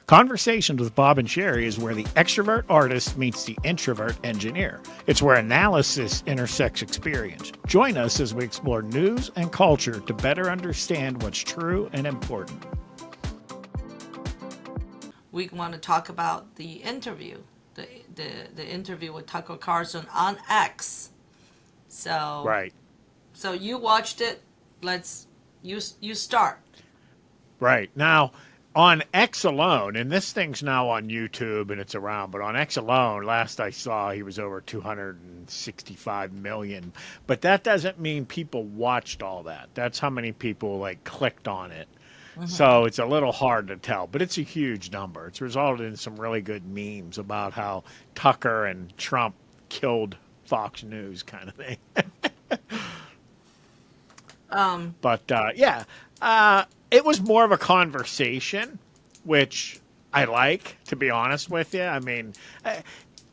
Conversations with Bob and Sherry is where the extrovert artist meets the introvert engineer. It's where analysis intersects experience. Join us as we explore news and culture to better understand what's true and important. We want to talk about the interview, the interview with Tucker Carlson on X. So Right. so you watched it. You start. Right. Now, on X alone, and this thing's now on YouTube and it's around, but on X alone, last I saw, he was over 265 million. But that doesn't mean people watched all that. That's how many people like clicked on it. So it's a little hard to tell, but it's a huge number. It's resulted in some really good memes about how Tucker and Trump killed Fox News kind of thing. But yeah, it was more of a conversation, which I like, to be honest with you. I mean,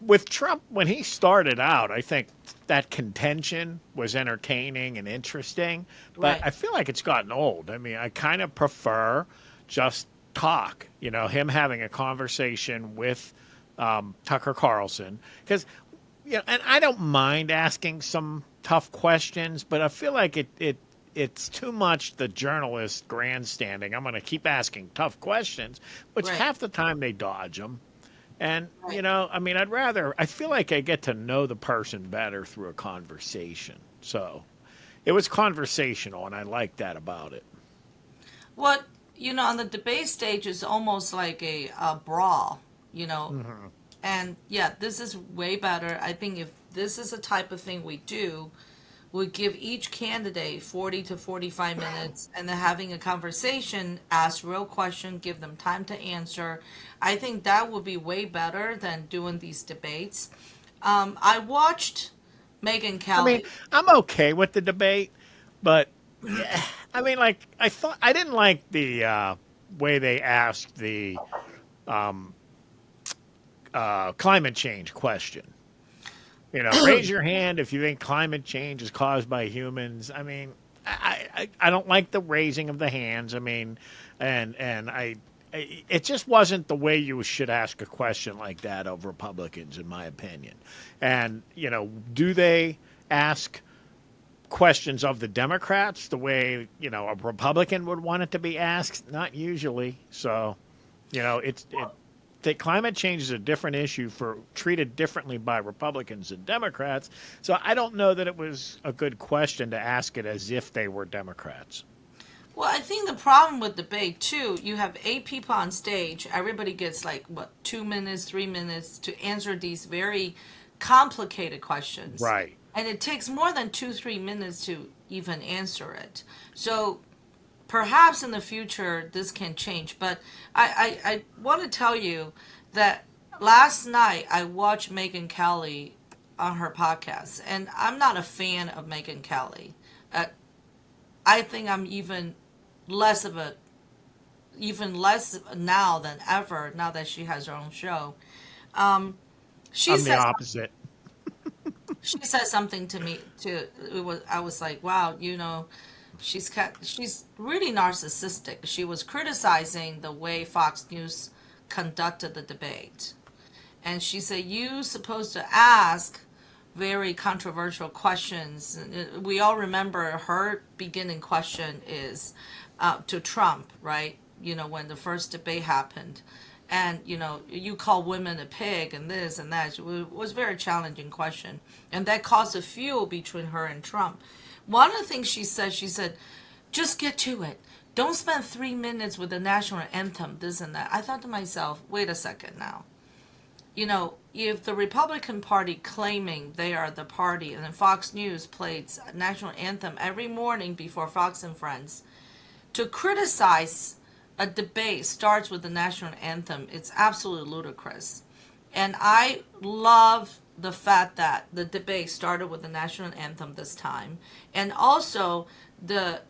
with Trump, when he started out, I think that contention was entertaining and interesting, but Right. I feel like it's gotten old. I mean, I kind of prefer just talk, him having a conversation with Tucker Carlson, because, and I don't mind asking some tough questions, but I feel like it's too much the journalist grandstanding. I'm going to keep asking tough questions, which Right. half the time they dodge them. And, Right. I mean, I feel like I get to know the person better through a conversation. So it was conversational, and I like that about it. What on the debate stage is almost like a brawl. You know, Hmm. and yeah, this is way better. I think if this is the type of thing we do, we give each candidate 40 to 45 minutes and then having a conversation, ask real questions, give them time to answer. I think that would be way better than doing these debates. I watched Megyn I mean, Kelly. I'm okay with the debate, but yeah, I mean, like, I didn't like the way they asked the climate change question. Raise your hand if you think climate change is caused by humans. I mean, I don't like the raising of the hands. I mean, and it just wasn't the way you should ask a question like that of Republicans, in my opinion. And do they ask questions of the Democrats the way a Republican would want it to be asked? Not usually. So, that climate change is a different issue for treated differently by Republicans and Democrats. So I don't know that it was a good question to ask it as if they were Democrats. Well, I think the problem with debate too, you have 8 people on stage. Everybody gets like what 2 minutes, 3 minutes to answer these very complicated questions, Right. and it takes more than 2, 3 minutes to even answer it. So perhaps in the future this can change. But I want to tell you that last night I watched Megyn Kelly on her podcast, and I'm not a fan of Megyn Kelly. Uh, I think I'm less of a even less now than ever now that she has her own show. Um, she I'm the said opposite. she said something to me to it was I was like, wow, she's really narcissistic. She was criticizing the way Fox News conducted the debate. And she said, you supposed to ask very controversial questions. We all remember her beginning question is to Trump, right? When the first debate happened. And, you call women a pig and this and that. It was a very challenging question. And that caused a feud between her and Trump. One of the things she said, just get to it. Don't spend 3 minutes with the national anthem, this and that. I thought to myself, wait a second now. If the Republican Party claiming they are the party, and then Fox News plays national anthem every morning before Fox and Friends, to criticize a debate starts with the national anthem, it's absolutely ludicrous. And I love the fact that the debate started with the national anthem this time, and also the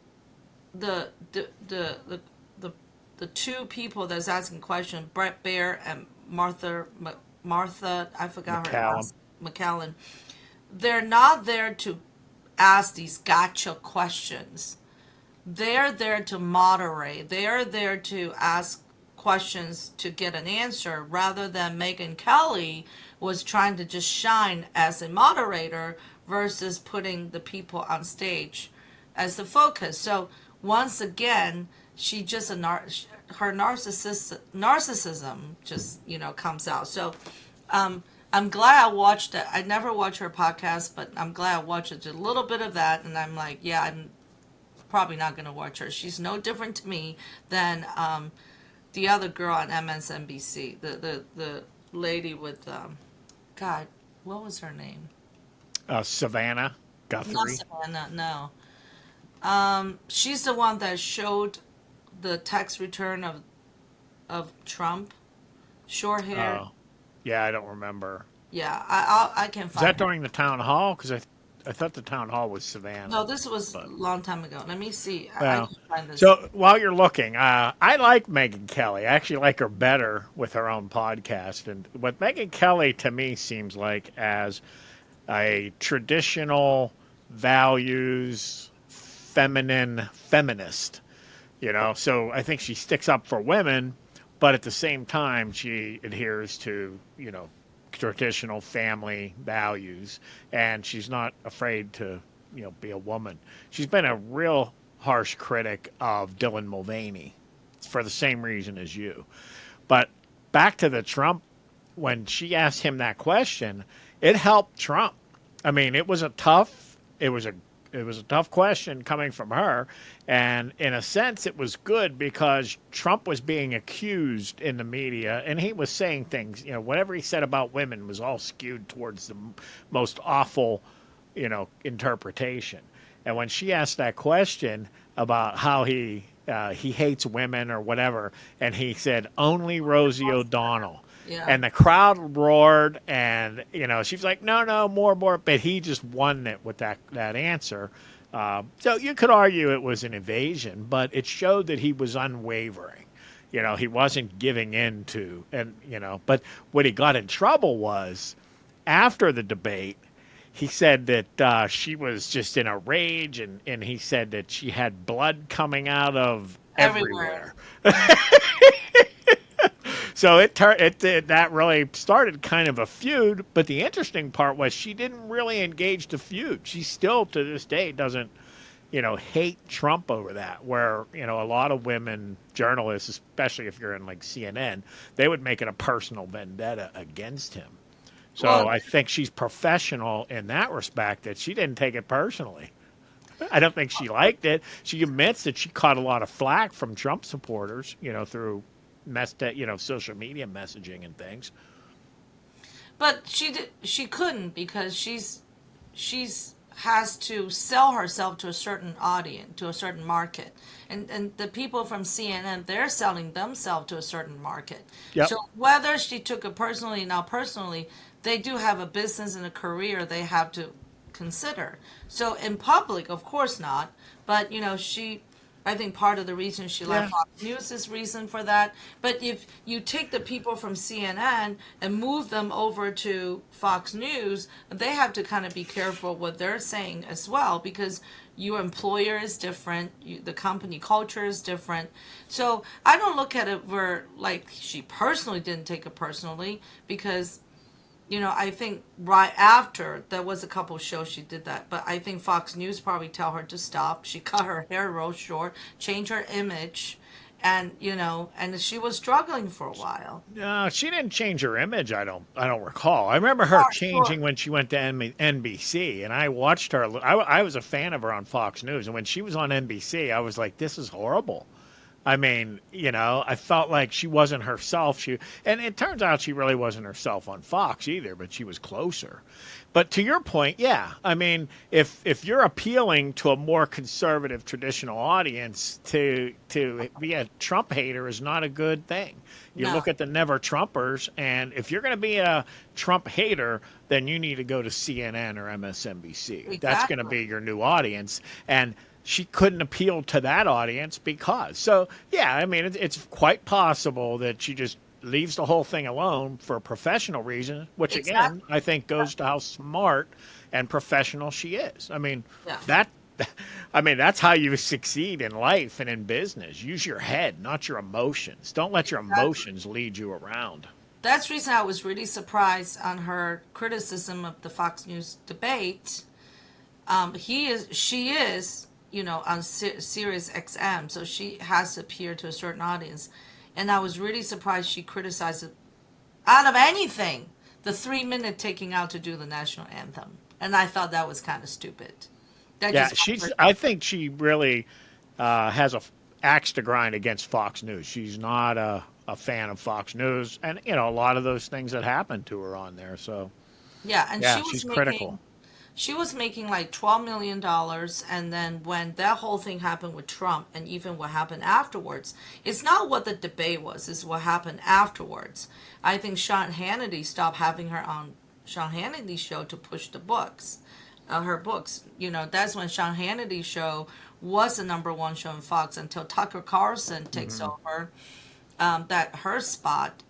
the the the the, the, the two people that's asking questions, Brett Baer and Martha, I forgot her McCallum. last, McCallan. They're not there to ask these gotcha questions. They're there to moderate. They're there to ask questions to get an answer, rather than Megyn Kelly was trying to just shine as a moderator versus putting the people on stage as the focus. So once again, she just her narcissism just comes out. So I'm glad I watched it. I never watch her podcast, but I'm glad I watched a little bit of that, and I'm like, yeah, I'm probably not going to watch her. She's no different to me than the other girl on MSNBC, the lady with God, what was her name? Savannah Not Guthrie. Savannah, no. She's the one that showed the tax return of Trump, short hair. Oh, yeah, I don't remember. Yeah, I can Is find that her. during the town hall? Because I thought the town hall was Savannah. No, this was a But long time ago. Let me see. I well, can find this. so while you're looking, I like Megyn Kelly. I actually like her better with her own podcast. And what Megyn Kelly to me seems like as a traditional values feminine feminist. So I think she sticks up for women, but at the same time she adheres to traditional family values, and she's not afraid to be a woman. She's been a real harsh critic of Dylan Mulvaney for the same reason as you. But back to the Trump, when she asked him that question, it helped Trump. I mean, it was a tough question coming from her, and in a sense it was good because Trump was being accused in the media, and he was saying things, whatever he said about women was all skewed towards the most awful, interpretation. And when she asked that question about how he hates women or whatever, and he said only Rosie O'Donnell, Yeah. and the crowd roared, and she was like, no, more, but he just won it with that answer. So you could argue it was an evasion, but it showed that he was unwavering. He wasn't giving in to, but what he got in trouble was after the debate. He said that she was just in a rage, and he said that she had blood coming out of everywhere. So that really started kind of a feud. But the interesting part was she didn't really engage the feud. She still to this day doesn't, hate Trump over that. Where a lot of women journalists, especially if you're in like CNN, they would make it a personal vendetta against him. So Well, I think she's professional in that respect, that she didn't take it personally. I don't think she liked it. She admits that she caught a lot of flack from Trump supporters, through social media messaging and things. but she couldn't, because she's has to sell herself to a certain audience, to a certain market. And the people from CNN, they're selling themselves to a certain market. Yep. So whether she took it personally or not personally, they do have a business and a career they have to consider. So in public, of course not. But I think part of the reason she left Fox News is reason for that. But if you take the people from CNN and move them over to Fox News, they have to kind of be careful what they're saying as well, because your employer is different, the company culture is different. So I don't look at it where like she personally didn't take it personally, because I think right after, there was a couple shows she did that, but I think Fox News probably tell her to stop. She cut her hair real short, changed her image, and and she was struggling for a while. No, she didn't change her image. I don't recall. I remember her changing when she went to NBC, and I watched her. I was a fan of her on Fox News, and when she was on NBC, I was like, this is horrible. I mean, I felt like she wasn't herself. And it turns out she really wasn't herself on Fox either, but she was closer. But to your point, yeah, I mean, if you're appealing to a more conservative traditional audience, to be a Trump hater is not a good thing. You look at the Never Trumpers, and if you're going to be a Trump hater, then you need to go to CNN or MSNBC. Exactly. That's going to be your new audience. And she couldn't appeal to that audience because. So, yeah, I mean, it's quite possible that she just leaves the whole thing alone for a professional reason, which, again, I think goes to how smart and professional she is. I mean, I mean, that's how you succeed in life and in business. Use your head, not your emotions. Don't let your Exactly. emotions lead you around. That's the reason I was really surprised on her criticism of the Fox News debate. She is, on Sirius XM, so she has to appear to a certain audience. And I was really surprised she criticized it out of anything, the 3 minute taking out to do the national anthem. And I thought that was kind of stupid. That Yeah, just she's. I think she really has a axe to grind against Fox News. She's not a fan of Fox News, and a lot of those things that happened to her on there. So yeah, and yeah, she's critical. she was making like $12 million, and then when that whole thing happened with Trump, and even what happened afterwards, it's not what the debate was; it's what happened afterwards. I think Sean Hannity stopped having her on Sean Hannity's show to push the books, her books. That's when Sean Hannity's show was the number one show in Fox until Tucker Carlson takes Hmm. over that her spot,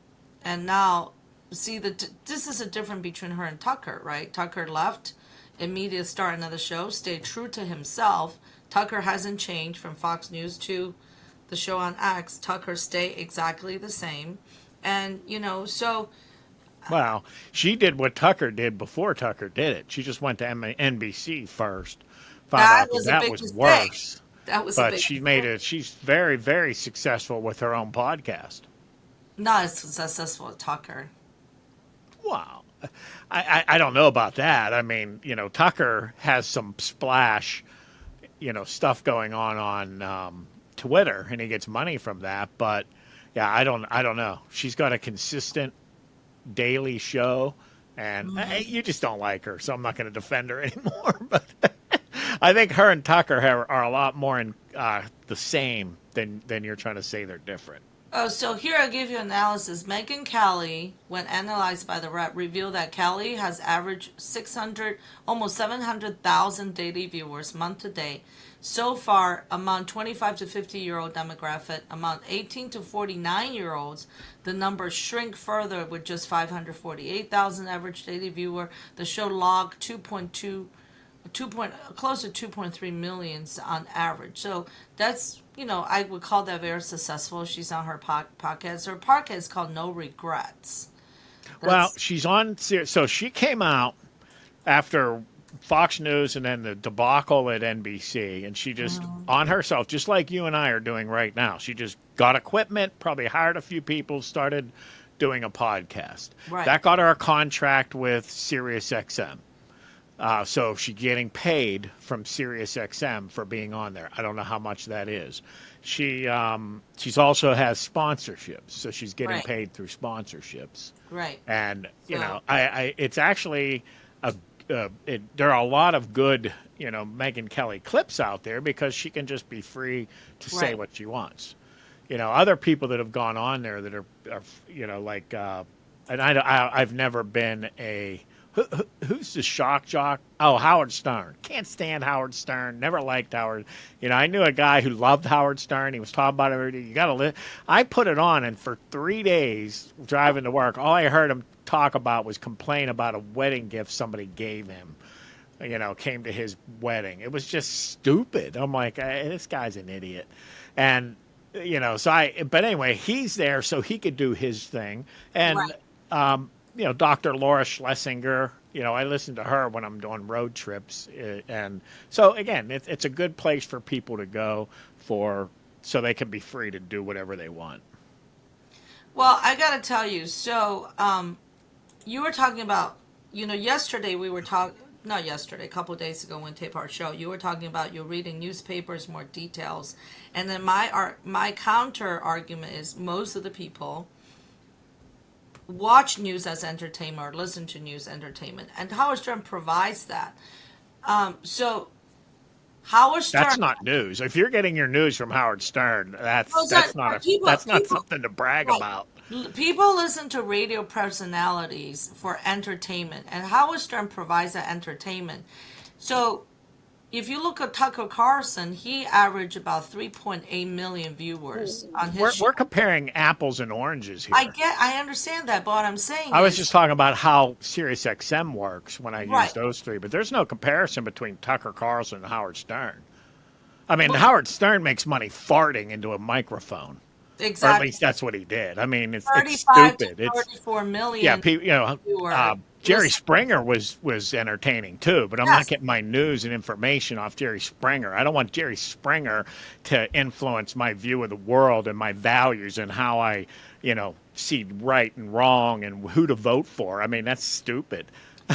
and now see this is a difference between her and Tucker, right? Tucker left, immediately start another show, stayed true to himself. Tucker hasn't changed from Fox News to the show on X. Tucker stay exactly the same, and so Well, she did what Tucker did before Tucker did it. She just went to NBC first, found that out that was a that big was mistake. worse. That was a But big she made mistake. it. She's very, very successful with her own podcast. Not as successful as Tucker. Wow. I don't know about that. I mean, Tucker has some splash, stuff going on Twitter, and he gets money from that. But yeah, I don't know. She's got a consistent daily show, and you just don't like her, so I'm not going to defend her anymore. But I think her and Tucker are a lot more in the same than you're trying to say they're different. Oh, so here I give you analysis. Megyn Kelly, when analyzed by the rep, revealed that Kelly has averaged 600, almost 700,000 daily viewers month to date. So far, among 25 to 50-year-old demographic, among 18 to 49-year-olds, the numbers shrink further with just 548,000 average daily viewer. The show logged 2 point close to 2.3 millions on average. So that's I would call that very successful. She's on her podcast. Her podcast is called No Regrets. Well, That's she's on. So she came out after Fox News and then the debacle at NBC, and she just on herself, just like you and I are doing right now. She just got equipment, probably hired a few people, started doing a podcast. right, That got her a contract with Sirius XM. So she's getting paid from Sirius XM for being on there. I don't know how much that is. She's also has sponsorships, so she's getting right, paid through sponsorships. right. And So I it's actually there are a lot of good Megyn Kelly clips out there because she can just be free to say right. what she wants. Other people that have gone on there that are like and I've never been a who's the shock jock? Oh, Howard Stern. Can't stand Howard Stern. Never liked Howard. I knew a guy who loved Howard Stern. He was talking about it every day. You got to live. I put it on, and for 3 days driving to work, all I heard him talk about was complain about a wedding gift somebody gave him. Came to his wedding. It was just stupid. I'm like, this guy's an idiot, and but anyway, he's there so he could do his thing, and Right. Dr. Laura Schlesinger. I listen to her when I'm doing road trips, and so again, it's a good place for people to go so they can be free to do whatever they want. Well, I gotta tell you. So, you were talking about, yesterday we were talking. Not yesterday, a couple of days ago when we taped our show, you were talking about you're reading newspapers, more details, and then my counter argument is most of the people watch news as entertainment or listen to news entertainment, and Howard Stern provides that. So Howard That's Stern, not news. If you're getting your news from Howard Stern, well, that's not something to brag right. about. People listen to radio personalities for entertainment, and Howard Stern provides that entertainment. So if you look at Tucker Carlson, he averaged about 3.8 million viewers on his show. We're comparing apples and oranges I here. get, I understand that, but what I'm saying I was is, just talking about how Sirius XM works when I use right. those three, but there's no comparison between Tucker Carlson and Howard Stern. I mean, Well, Howard Stern makes money farting into a microphone, or at exactly. least that's what he did. I mean, it's 35 to stupid. It's 34 yeah, million viewer Jerry listeners. Springer was entertaining too, but I'm not Yes, getting my news and information off Jerry Springer. I don't want Jerry Springer to influence my view of the world and my values and how I, see right and wrong and who to vote for. I mean, that's stupid.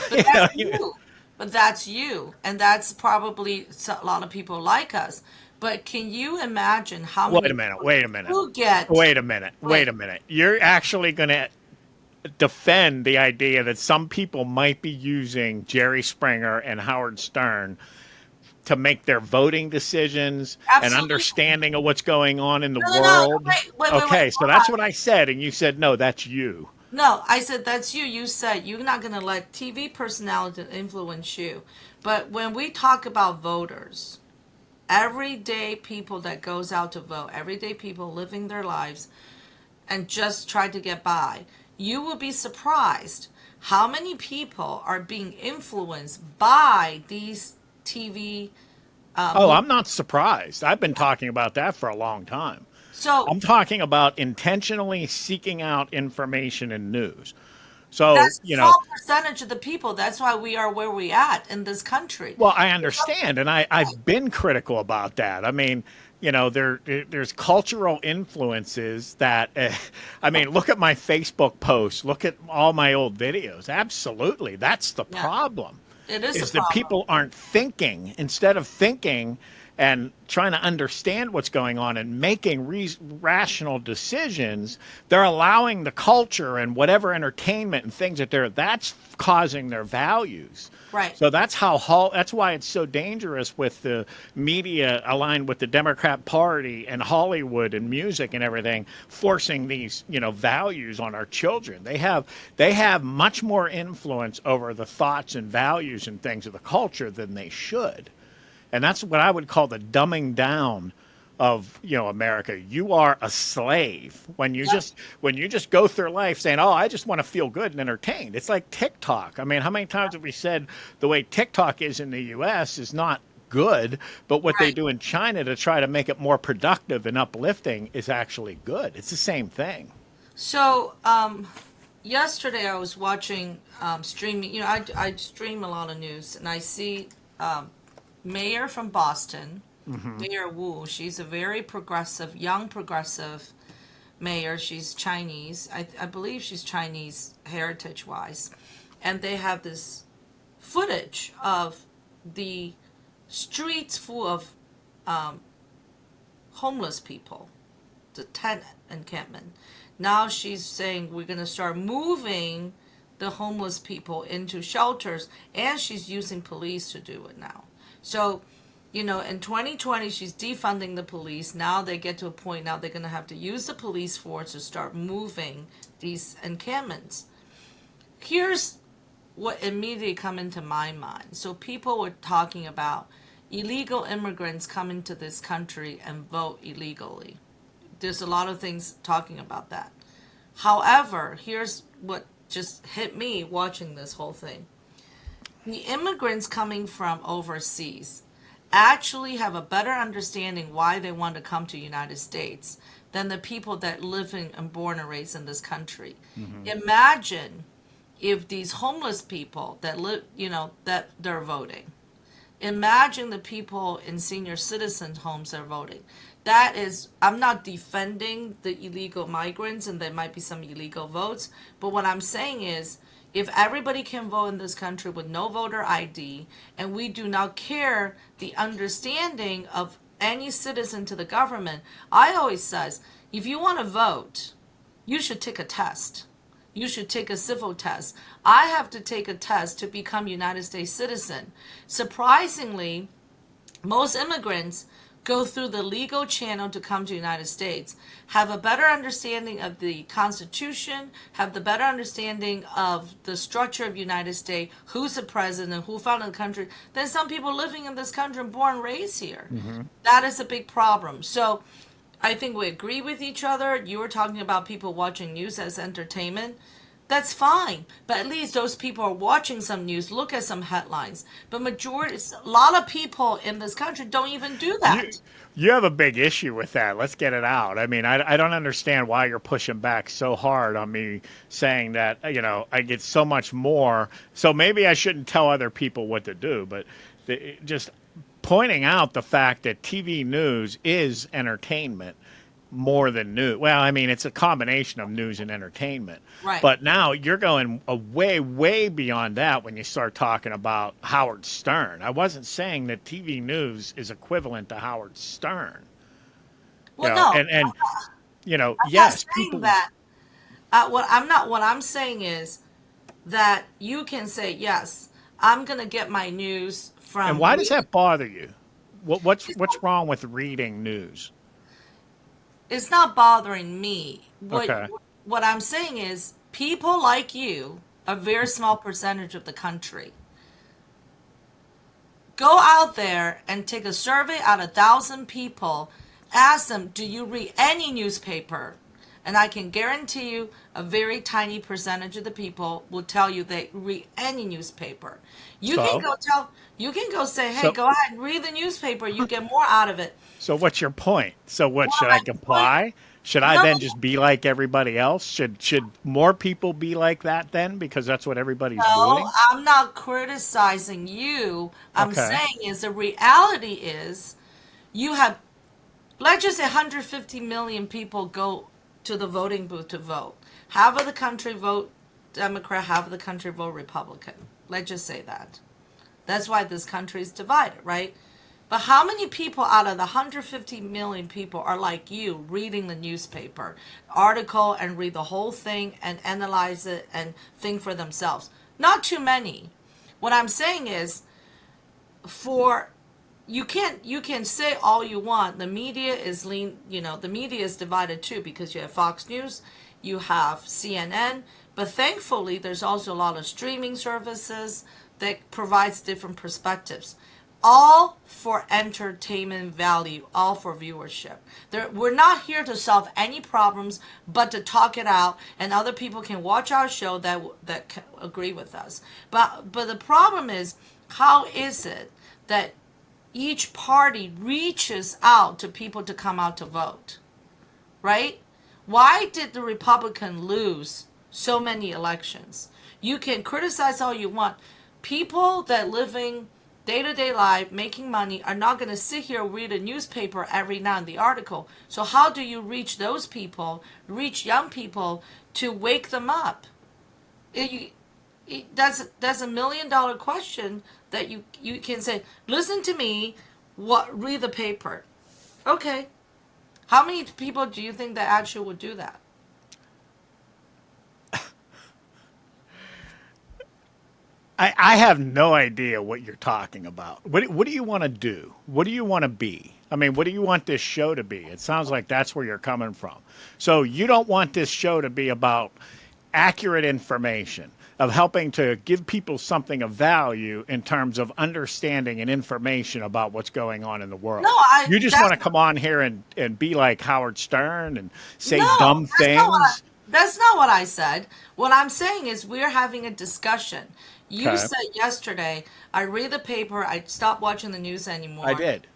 but that's you. But that's you, and that's probably a lot of people like us. But can you imagine how Wait many a minute. people Wait a minute. who get Wait a minute. wait? Wait a minute. You're actually going to defend the idea that some people might be using Jerry Springer and Howard Stern to make their voting decisions and Absolutely. understanding of what's going on in the No, no, no. world. Wait. Okay, so Hold that's on. what I said, and you said no, that's you. No, I said that's you. You said you're not going to let TV personality influence you. But when we talk about voters, everyday people that goes out to vote, everyday people living their lives and just try to get by, you will be surprised how many people are being influenced by these TV. Oh, I'm not surprised. I've been talking about that for a long time. So I'm talking about intentionally seeking out information and news. So, that's a small percentage of the people. That's why we are where we at in this country. well, I understand, and I've been critical about that. I mean, there's cultural influences that, I mean, look at my Facebook posts, look at all my old videos. Absolutely, that's the Yeah, problem. it is a Is that problem. people aren't thinking. Instead of thinking and trying to understand what's going on and making rational decisions, they're allowing the culture and whatever entertainment and things that's causing their values. Right. So that's why it's so dangerous with the media aligned with the Democrat Party and Hollywood and music and everything, forcing these values on our children. They have much more influence over the thoughts and values and things of the culture than they should. And that's what I would call the dumbing down of America. You are a slave Yep. when you just go through life saying, "Oh, I just want to feel good and entertained." It's like TikTok. I mean, how many times have we said the way TikTok is in the U.S. is not good, but what they Right. do in China to try to make it more productive and uplifting is actually good. It's the same thing. So yesterday I was watching streaming. I stream a lot of news, and I see mayor from Boston, Mayor Wu. She's a very progressive, young progressive mayor. She's Chinese. I believe she's Chinese heritage wise, and they have this footage of the streets full of homeless people, the tent encampment. Now she's saying we're going to start moving the homeless people into shelters, and she's using police to do it now. So, in 2020, she's defunding the police. Now they get to a point now they're going to have to use the police force to start moving these encampments. Here's what immediately come into my mind. So people were talking about illegal immigrants coming to this country and vote illegally. There's a lot of things talking about that. However, here's what just hit me watching this whole thing. The immigrants coming from overseas actually have a better understanding why they want to come to the United States than the people that live and born and raised in this country. Imagine if these homeless people that live, that they're voting. Imagine the people in senior citizen homes that are voting. That is, I'm not defending the illegal migrants, and there might be some illegal votes, but what I'm saying is, if everybody can vote in this country with no voter ID, and we do not care the understanding of any citizen to the government, I always says, if you want to vote, you should take a test. You should take a civil test. I have to take a test to become United States citizen. Surprisingly, most immigrants go through the legal channel to come to the United States, have a better understanding of the Constitution, have the better understanding of the structure of the United States, who's the president, who founded the country, than some people living in this country and born and raised here. Mm-hmm. That is a big problem. So I think we agree with each other. You were talking about people watching news as entertainment. That's fine, but at least those people are watching some news, look at some headlines. But a lot of people in this country don't even do that. You have a big issue with that. Let's get it out. I mean, I don't understand why you're pushing back so hard on me saying that, I get so much more. So maybe I shouldn't tell other people what to do, but just pointing out the fact that TV news is entertainment more than news. Well, I mean, it's a combination of news and entertainment. Right. But now you're going way, way beyond that when you start talking about Howard Stern. I wasn't saying that TV news is equivalent to Howard Stern. Well, no. And I'm not yes, saying people. that. What I'm saying is that you can say, yes, I'm going to get my news from. And why does that bother you? What's wrong with reading news? It's not bothering me. Okay. What I'm saying is people like you, a very small percentage of the country, go out there and take a survey out of 1,000 people, ask them, do you read any newspaper? And I can guarantee you a very tiny percentage of the people will tell you they read any newspaper. You can go say, hey, go ahead and read the newspaper. You get more out of it. So what's your point? So what, should I comply? Should I then just be like everybody else? Should more people be like that then? Because that's what everybody's doing? No, I'm not criticizing you. I'm saying is the reality is you have, let's just say 150 million people go to the voting booth to vote. Half of the country vote Democrat, half of the country vote Republican. Let's just say that. That's why this country is divided, right? But how many people out of the 150 million people are like you, reading the newspaper article and read the whole thing and analyze it and think for themselves? Not too many. What I'm saying is, you can say all you want. The media is the media is divided too, because you have Fox News, you have CNN, but thankfully there's also a lot of streaming services that provides different perspectives. All for entertainment value, all for viewership. We're not here to solve any problems, but to talk it out, and other people can watch our show that agree with us. But the problem is, how is it that each party reaches out to people to come out to vote, right? Why did the Republican lose so many elections? You can criticize all you want. People that living day-to-day life, making money, are not going to sit here and read a newspaper every night in the article. So how do you reach those people, reach young people, to wake them up? That's a $1 million question that you can say, listen to me, read the paper. Okay. How many people do you think that actually would do that? I have no idea what you're talking about. What do you want to do? What do you want to be? I mean, what do you want this show to be? It sounds like that's where you're coming from. So you don't want this show to be about accurate information, of helping to give people something of value in terms of understanding and information about what's going on in the world. No, you just want to come on here and be like Howard Stern and say dumb things. That's not what I said. What I'm saying is we're having a discussion. You said yesterday, I read the paper, I stopped watching the news anymore. I did.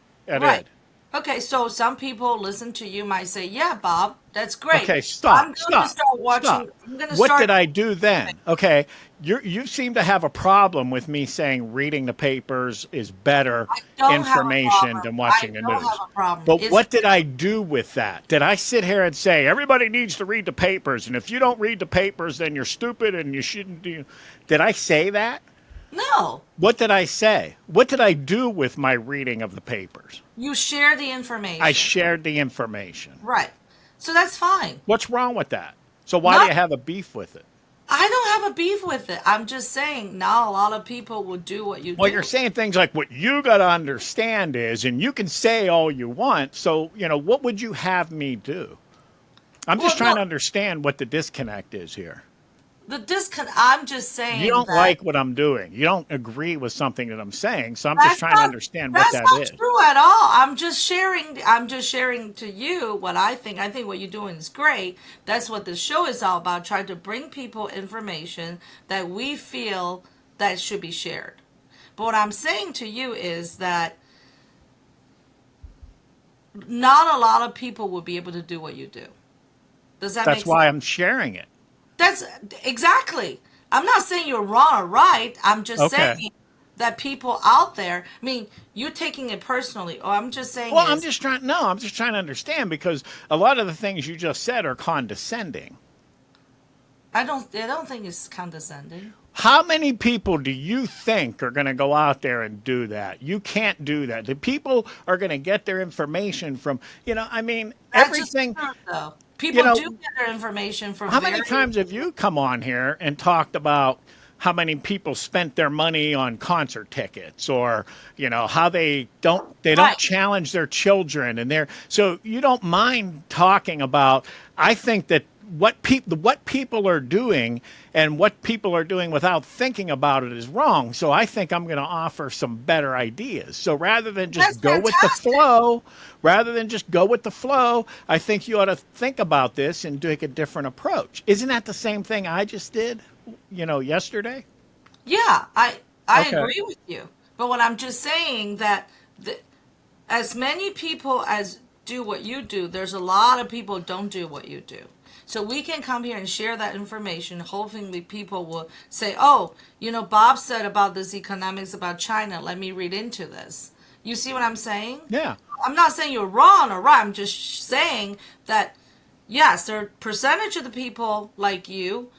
Okay, so some people listen to you might say, yeah, Bob, that's great. Okay, stop. I'm going to start watching. What did I do then? Okay, you seem to have a problem with me saying reading the papers is better information than watching the news. I don't have a problem. But what did I do with that? Did I sit here and say, everybody needs to read the papers, and if you don't read the papers, then you're stupid and you shouldn't do... Did I say that? No. What did I say? What did I do with my reading of the papers? You share the information. I shared the information. Right. So that's fine. What's wrong with that? So why do you have a beef with it? I don't have a beef with it. I'm just saying now a lot of people will do what you Well, do. you're saying things like what you got to understand is, and you can say all you want. So, what would you have me do? I'm Well, just trying no, to understand what the disconnect is here. I'm just You saying don't that like what I'm doing. You don't agree with something that I'm saying. So I'm just that's trying to not understand what that's that not is. true at all. I'm just sharing to you what I think. I think what you're doing is great. That's what the show is all about, trying to bring people information that we feel that should be shared. But what I'm saying to you is that not a lot of people will be able to do what you do. Does that That's make sense? why I'm sharing it. That's exactly. I'm not saying you're wrong or right. I'm just Okay. saying that people out there, I mean, you're taking it personally. Or I'm just saying Well, is, I'm just trying to understand because a lot of the things you just said are condescending. I don't think it's condescending. How many people do you think are going to go out there and do that? You can't do that. The people are going to get their information from, That's just everything, true, though. you People do know, get their information from how many very times have you come on here and talked about how many people spent their money on concert tickets or, how they don't right. challenge their children and so you don't mind talking about. I think that what people are doing and what people are doing without thinking about it is wrong. So I think I'm going to offer some better ideas. So That's fantastic. rather than just go with the flow, I think you ought to think about this and take a different approach. Isn't that the same thing I just did, yesterday? Yeah, I Okay. agree with you. But what I'm just saying that the, as many people as do what you do, there's a lot of people don't do what you do. So we can come here and share that information. Hopefully, people will say, "Oh, Bob said about this economics about China. Let me read into this." You see what I'm saying? Yeah. I'm not saying you're wrong or right. I'm just saying that yes, there are a percentage of the people like you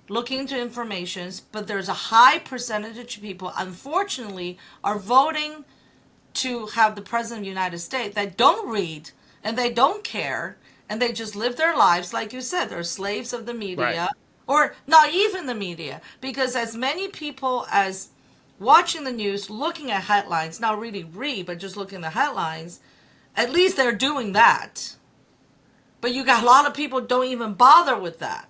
looking into informations, but there's a high percentage of people, unfortunately, are voting to have the president of the United States that don't read and they don't care and they just live their lives like you said. They're slaves of the Right. media or not even the media, because as many people as watching the news, looking at headlines, not really read, but just looking at the headlines, at least they're doing that. But you got a lot of people don't even bother with that.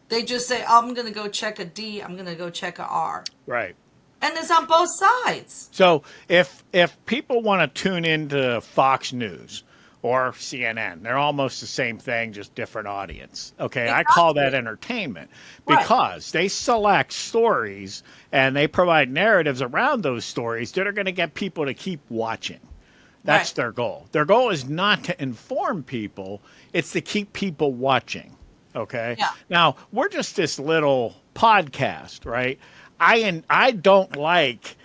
They just say, oh, I'm going to go check a D, I'm going to go check a R. Right. And it's on both sides. So if people want to tune into Fox News or CNN, they're almost the same thing, just different audience. Okay, I call that Exactly. entertainment Right. because they select stories and they provide narratives around those stories that are going to get people to keep watching. That's Right. their goal. Their goal is not to inform people, it's to keep people watching. Okay. Yeah. Now, we're just this little podcast, right? I don't like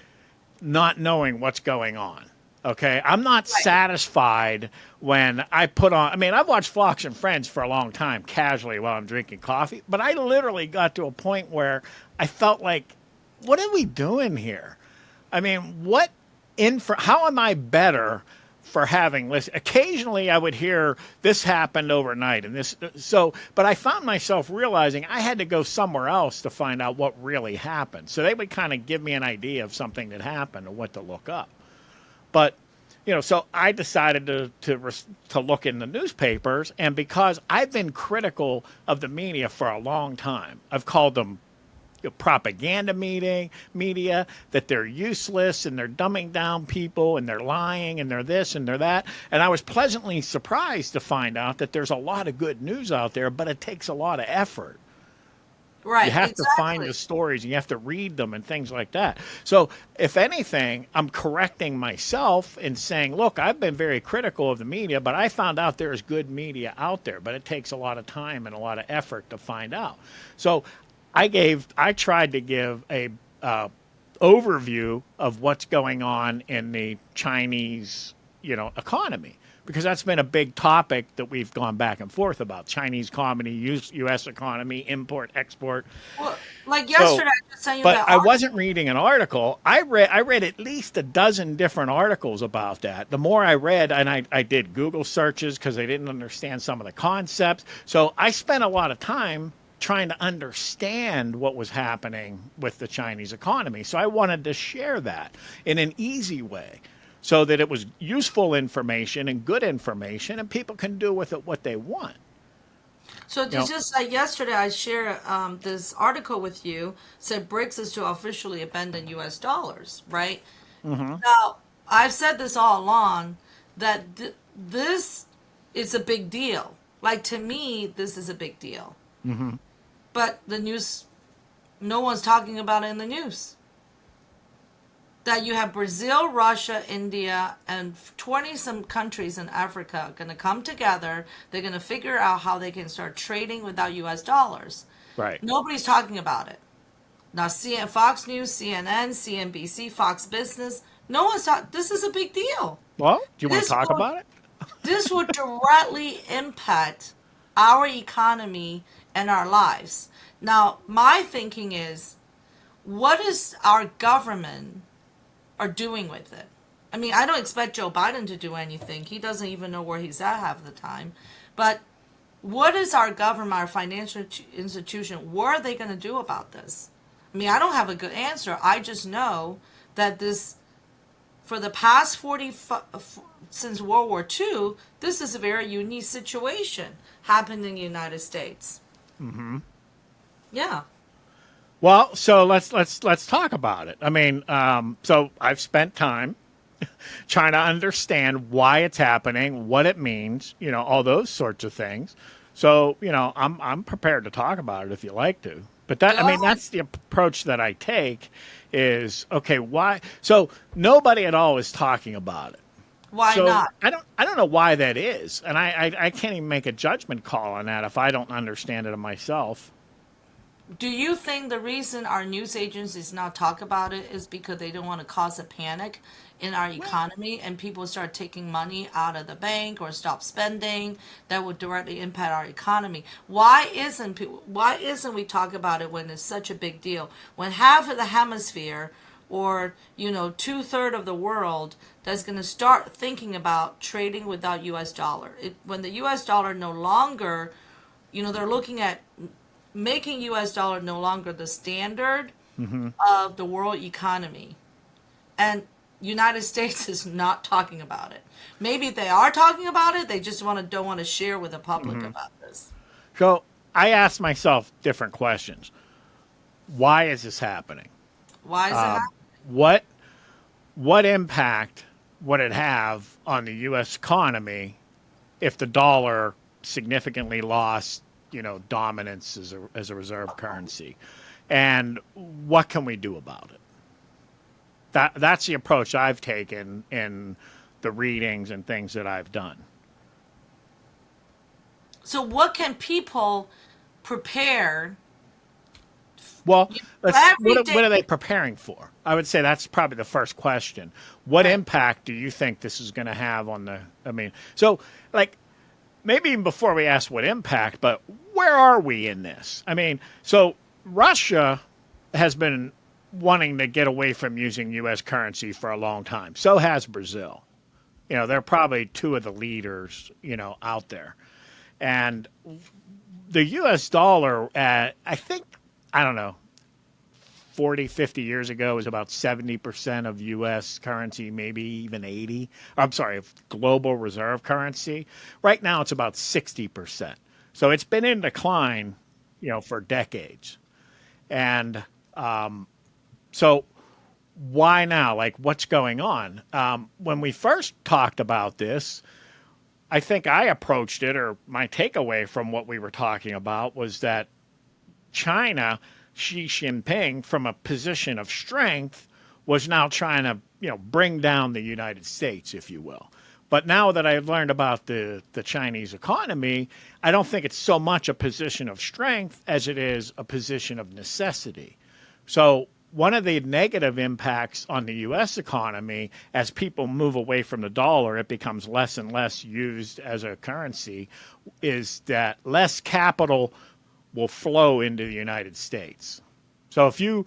not knowing what's going on. Okay. I'm not Right. satisfied when I put on, I've watched Fox and Friends for a long time casually while I'm drinking coffee, but I literally got to a point where I felt like, what are we doing here? What how am I better for having listened? Occasionally I would hear this happened overnight and but I found myself realizing I had to go somewhere else to find out what really happened. So they would kind of give me an idea of something that happened or what to look up. But so I decided to look in the newspapers, and because I've been critical of the media for a long time, I've called them propaganda media, that they're useless and they're dumbing down people and they're lying and they're this and they're that. And I was pleasantly surprised to find out that there's a lot of good news out there, but it takes a lot of effort. You Right. have to find the Exactly. stories and you have to read them and things like that. So, if anything, I'm correcting myself and saying, look, I've been very critical of the media, but I found out there's good media out there, but it takes a lot of time and a lot of effort to find out. So, I tried to give a overview of what's going on in the Chinese, economy, because that's been a big topic that we've gone back and forth about. Chinese economy, U.S. economy, import, export. Well, like So, yesterday, I just sent you but that I article. wasn't reading an article. I read at least a dozen different articles about that. The more I read, and I did Google searches because I didn't understand some of the concepts. So I spent a lot of time trying to understand what was happening with the Chinese economy. So I wanted to share that in an easy way so that it was useful information and good information and people can do with it what they want. So You it's know, just like yesterday, I shared this article with you. Said BRICS is to officially abandon U.S. dollars, right? Now, I've said this all along that this is a big deal. Like to me, this is a big deal. But the news, no one's talking about it in the news. That you have Brazil, Russia, India, and 20 some countries in Africa going to come together. They're going to figure out how they can start trading without US dollars. right. Nobody's talking about it. Now, Fox News, CNN, CNBC, Fox Business, no one's talking. This is a big deal. Well, do you want to This talk will, about it? this will directly impact our economy and our lives. Now, my thinking is, what is our government are doing with it? I mean, I don't expect Joe Biden to do anything. He doesn't even know where he's at half the time. But what is our government, our financial institution, what are they going to do about this? I mean, I don't have a good answer. I just know that this, for the past 40, since World War II, this is a very unique situation happening in the United States. Yeah. Well, so let's talk about it. I mean, so I've spent time trying to understand why it's happening, what it means, all those sorts of things. So, I'm prepared to talk about it if you like to. But Go ahead. that's the approach that I take is, okay, why? So nobody at all is talking about it. Why So not? I don't know why that is. And I can't even make a judgment call on that if I don't understand it myself. Do you think the reason our news agencies not talk about it is because they don't want to cause a panic in our economy and people start taking money out of the bank or stop spending that would directly impact our economy? Why isn't we talk about it when it's such a big deal? When half of the hemisphere or 2/3 of the world that's going to start thinking about trading without US dollar. When the US dollar no longer, they're looking at making US dollar no longer the standard of the world economy. And United States is not talking about it. Maybe they are talking about it, they just don't want to share with the public about this. So I ask myself different questions. Why is this happening? Why is it happening? What impact would it have on the U.S. economy if the dollar significantly lost, dominance as a reserve currency? And what can we do about it? That's the approach I've taken in the readings and things that I've done. So what can people prepare? Well, what Every are they preparing for? I would say that's probably the first question. What impact do you think this is going to have on so like maybe even before we ask what impact, but where are we in this? So Russia has been wanting to get away from using U.S. currency for a long time. So has Brazil. They're probably two of the leaders, out there. And the U.S. dollar, I think, I don't know, 40, 50 years ago was about 70% of U.S. currency, maybe even 80. I'm sorry, of global reserve currency. Right now it's about 60%. So it's been in decline, for decades. And so why now? Like, what's going on? When we first talked about this, I think I approached it, or my takeaway from what we were talking about was that China, Xi Jinping, from a position of strength, was now trying to, bring down the United States, if you will. But now that I've learned about the Chinese economy, I don't think it's so much a position of strength as it is a position of necessity. So one of the negative impacts on the U.S. economy, as people move away from the dollar, it becomes less and less used as a currency, is that less capital will flow into the United States. So if you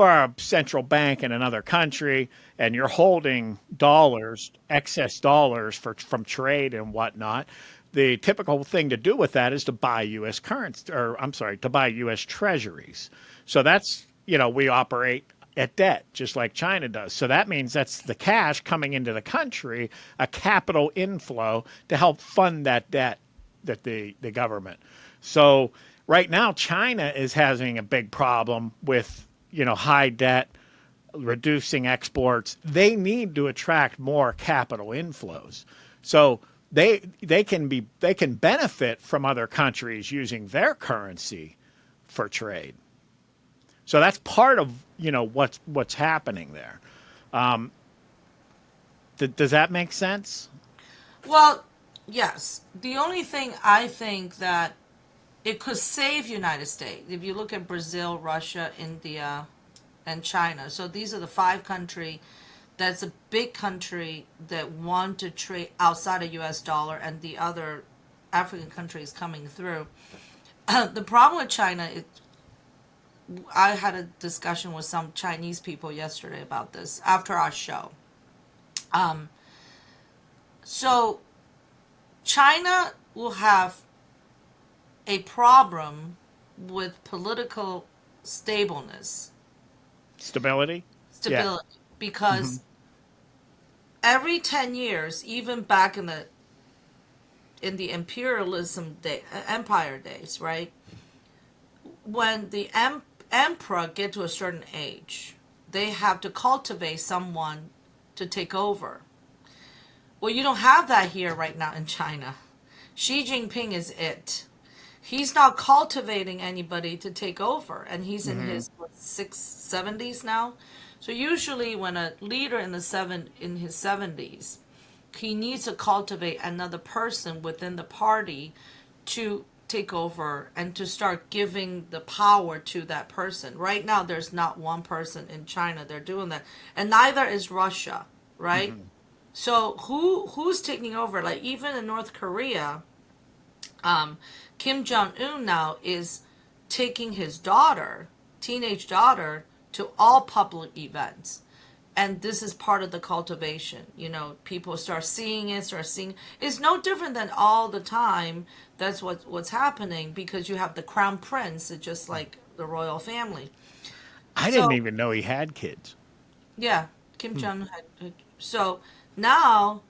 are a central bank in another country and you're holding dollars, excess dollars from trade and whatnot, the typical thing to do with that is to buy U.S. currency, or I'm sorry, to buy U.S. treasuries. So that's, we operate at debt, just like China does. So that means that's the cash coming into the country, a capital inflow to help fund that debt that the government. So right now, China is having a big problem with, high debt, reducing exports. They need to attract more capital inflows. So they can benefit from other countries using their currency for trade. So that's part of what's happening there. Does that make sense? Well, yes. The only thing I think that it could save United States, if you look at Brazil, Russia, India, and China. So these are the 5 countries that's a big country that want to trade outside of US dollar, and the other African countries coming through. The problem with China is, I had a discussion with some Chinese people yesterday about this after our show. So China will have a problem with political stableness. Stability? Yeah. Because every 10 years, even back in the imperialism empire days, right? When the emperor get to a certain age, they have to cultivate someone to take over. Well, you don't have that here right now in China. Xi Jinping is it. He's not cultivating anybody to take over, and he's in his 70s now. So usually, when a leader in his 70s, he needs to cultivate another person within the party to take over and to start giving the power to that person. Right now, there's not one person in China they're doing that, and neither is Russia, right? So who's taking over? Like even in North Korea, Kim Jong-un now is taking his teenage daughter, to all public events. And this is part of the cultivation. People start seeing it, It's no different than all the time. That's what's happening, because you have the crown prince, it's just like the royal family. I didn't even know he had kids. Yeah, Kim Jong had. So now,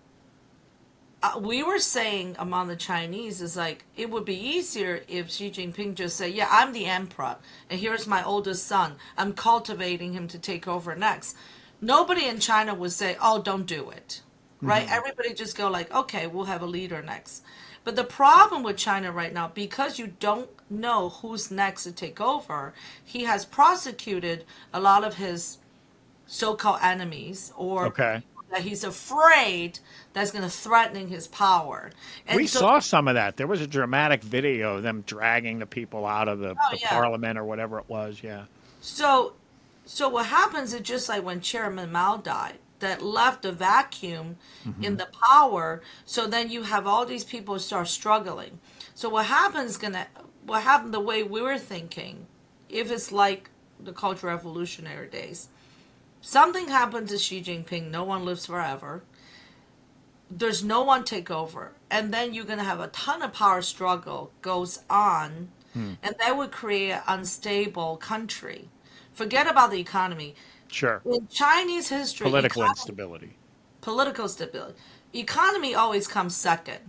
we were saying among the Chinese is like, it would be easier if Xi Jinping just said, yeah, I'm the emperor, and here's my oldest son. I'm cultivating him to take over next. Nobody in China would say, oh, don't do it, right? Everybody just go like, okay, we'll have a leader next. But the problem with China right now, because you don't know who's next to take over, he has prosecuted a lot of his so-called enemies, or that he's afraid that's going to threaten his power. And we saw some of that. There was a dramatic video of them dragging the people out of the parliament or whatever it was. Yeah. So what happens is just like when Chairman Mao died, that left a vacuum in the power. So then you have all these people start struggling. So what happened the way we were thinking, if it's like the Cultural Revolutionary days, something happened to Xi Jinping, no one lives forever. There's no one take over. And then you're going to have a ton of power struggle goes on. And that would create an unstable country. Forget about the economy. Sure. In Chinese history, political instability. Political stability. Economy always comes second.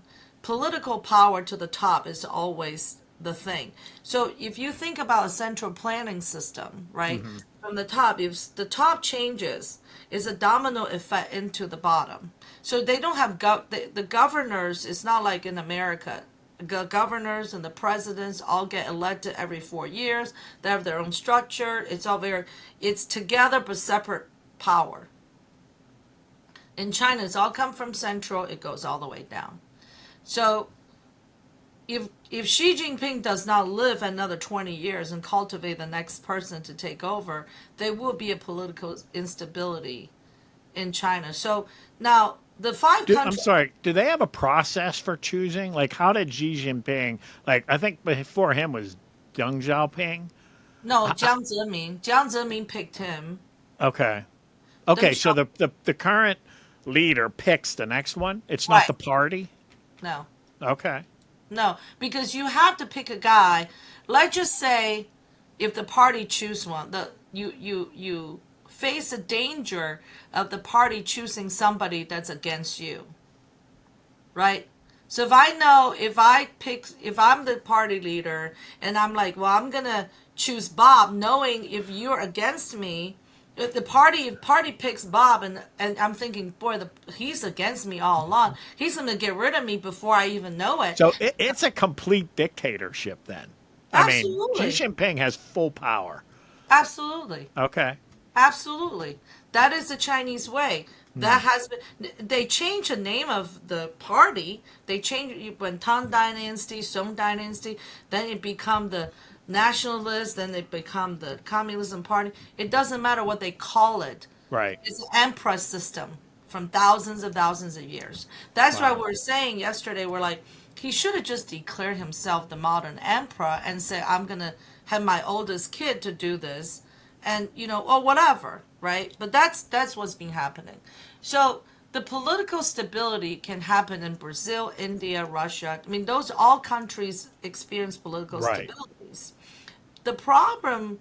Political power to the top is always the thing. So if you think about a central planning system, right, from the top, if the top changes, is a domino effect into the bottom. So they don't have the governors. It's not like in America. The governors and the presidents all get elected every 4 years. They have their own structure. It's together but separate power. In China, it's all come from central. It goes all the way down. So if Xi Jinping does not live another 20 years and cultivate the next person to take over, there will be a political instability in China. So now the countries. I'm sorry. Do they have a process for choosing? Like, how did Xi Jinping? Like, I think before him was Deng Xiaoping. No, Jiang Zemin. Jiang Zemin picked him. Okay. So the current leader picks the next one. It's not Right. the party. No. Okay. No, because you have to pick a guy. Let's just say, if the party choose one, you face a danger of the party choosing somebody that's against you, right? So if I know, if I'm the party leader and I'm like, well, I'm gonna choose Bob, knowing if you're against me, if party picks Bob, and I'm thinking, boy, he's against me all along. He's gonna get rid of me before I even know it. So it's a complete dictatorship then. I mean, Xi Absolutely. Jinping has full power. Absolutely. Okay. Absolutely. That is the Chinese way. Hmm. That has been, they changed the name of the party. They changed when Tang Dynasty, Song Dynasty, then it become the nationalists, then it become the Communism Party. It doesn't matter what they call it. Right. It's an emperor system from thousands of years. That's why Wow. we're saying yesterday, we're like, he should have just declared himself the modern emperor and say, I'm going to have my oldest kid to do this, and, or whatever, right? But that's what's been happening. So the political stability can happen in Brazil, India, Russia. I mean, those all countries experience political Right. stabilities. The problem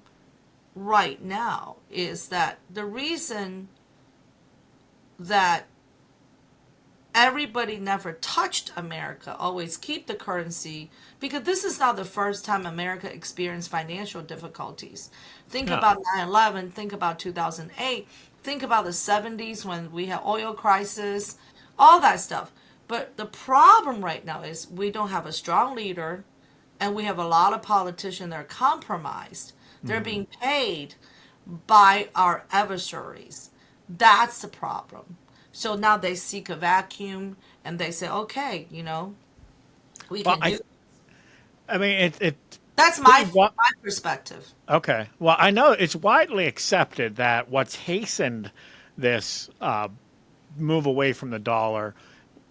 right now is that the reason that everybody never touched America, always keep the currency, because this is not the first time America experienced financial difficulties. Think No. about 9/11, think about 2008, think about the 70s when we had oil crisis, all that stuff. But the problem right now is we don't have a strong leader, and we have a lot of politicians that are compromised. They're Hmm. being paid by our adversaries. That's the problem. So now they seek a vacuum and they say, okay, we Well, can do. I mean, it's That's pretty. my perspective. Okay. Well, I know it's widely accepted that what's hastened this move away from the dollar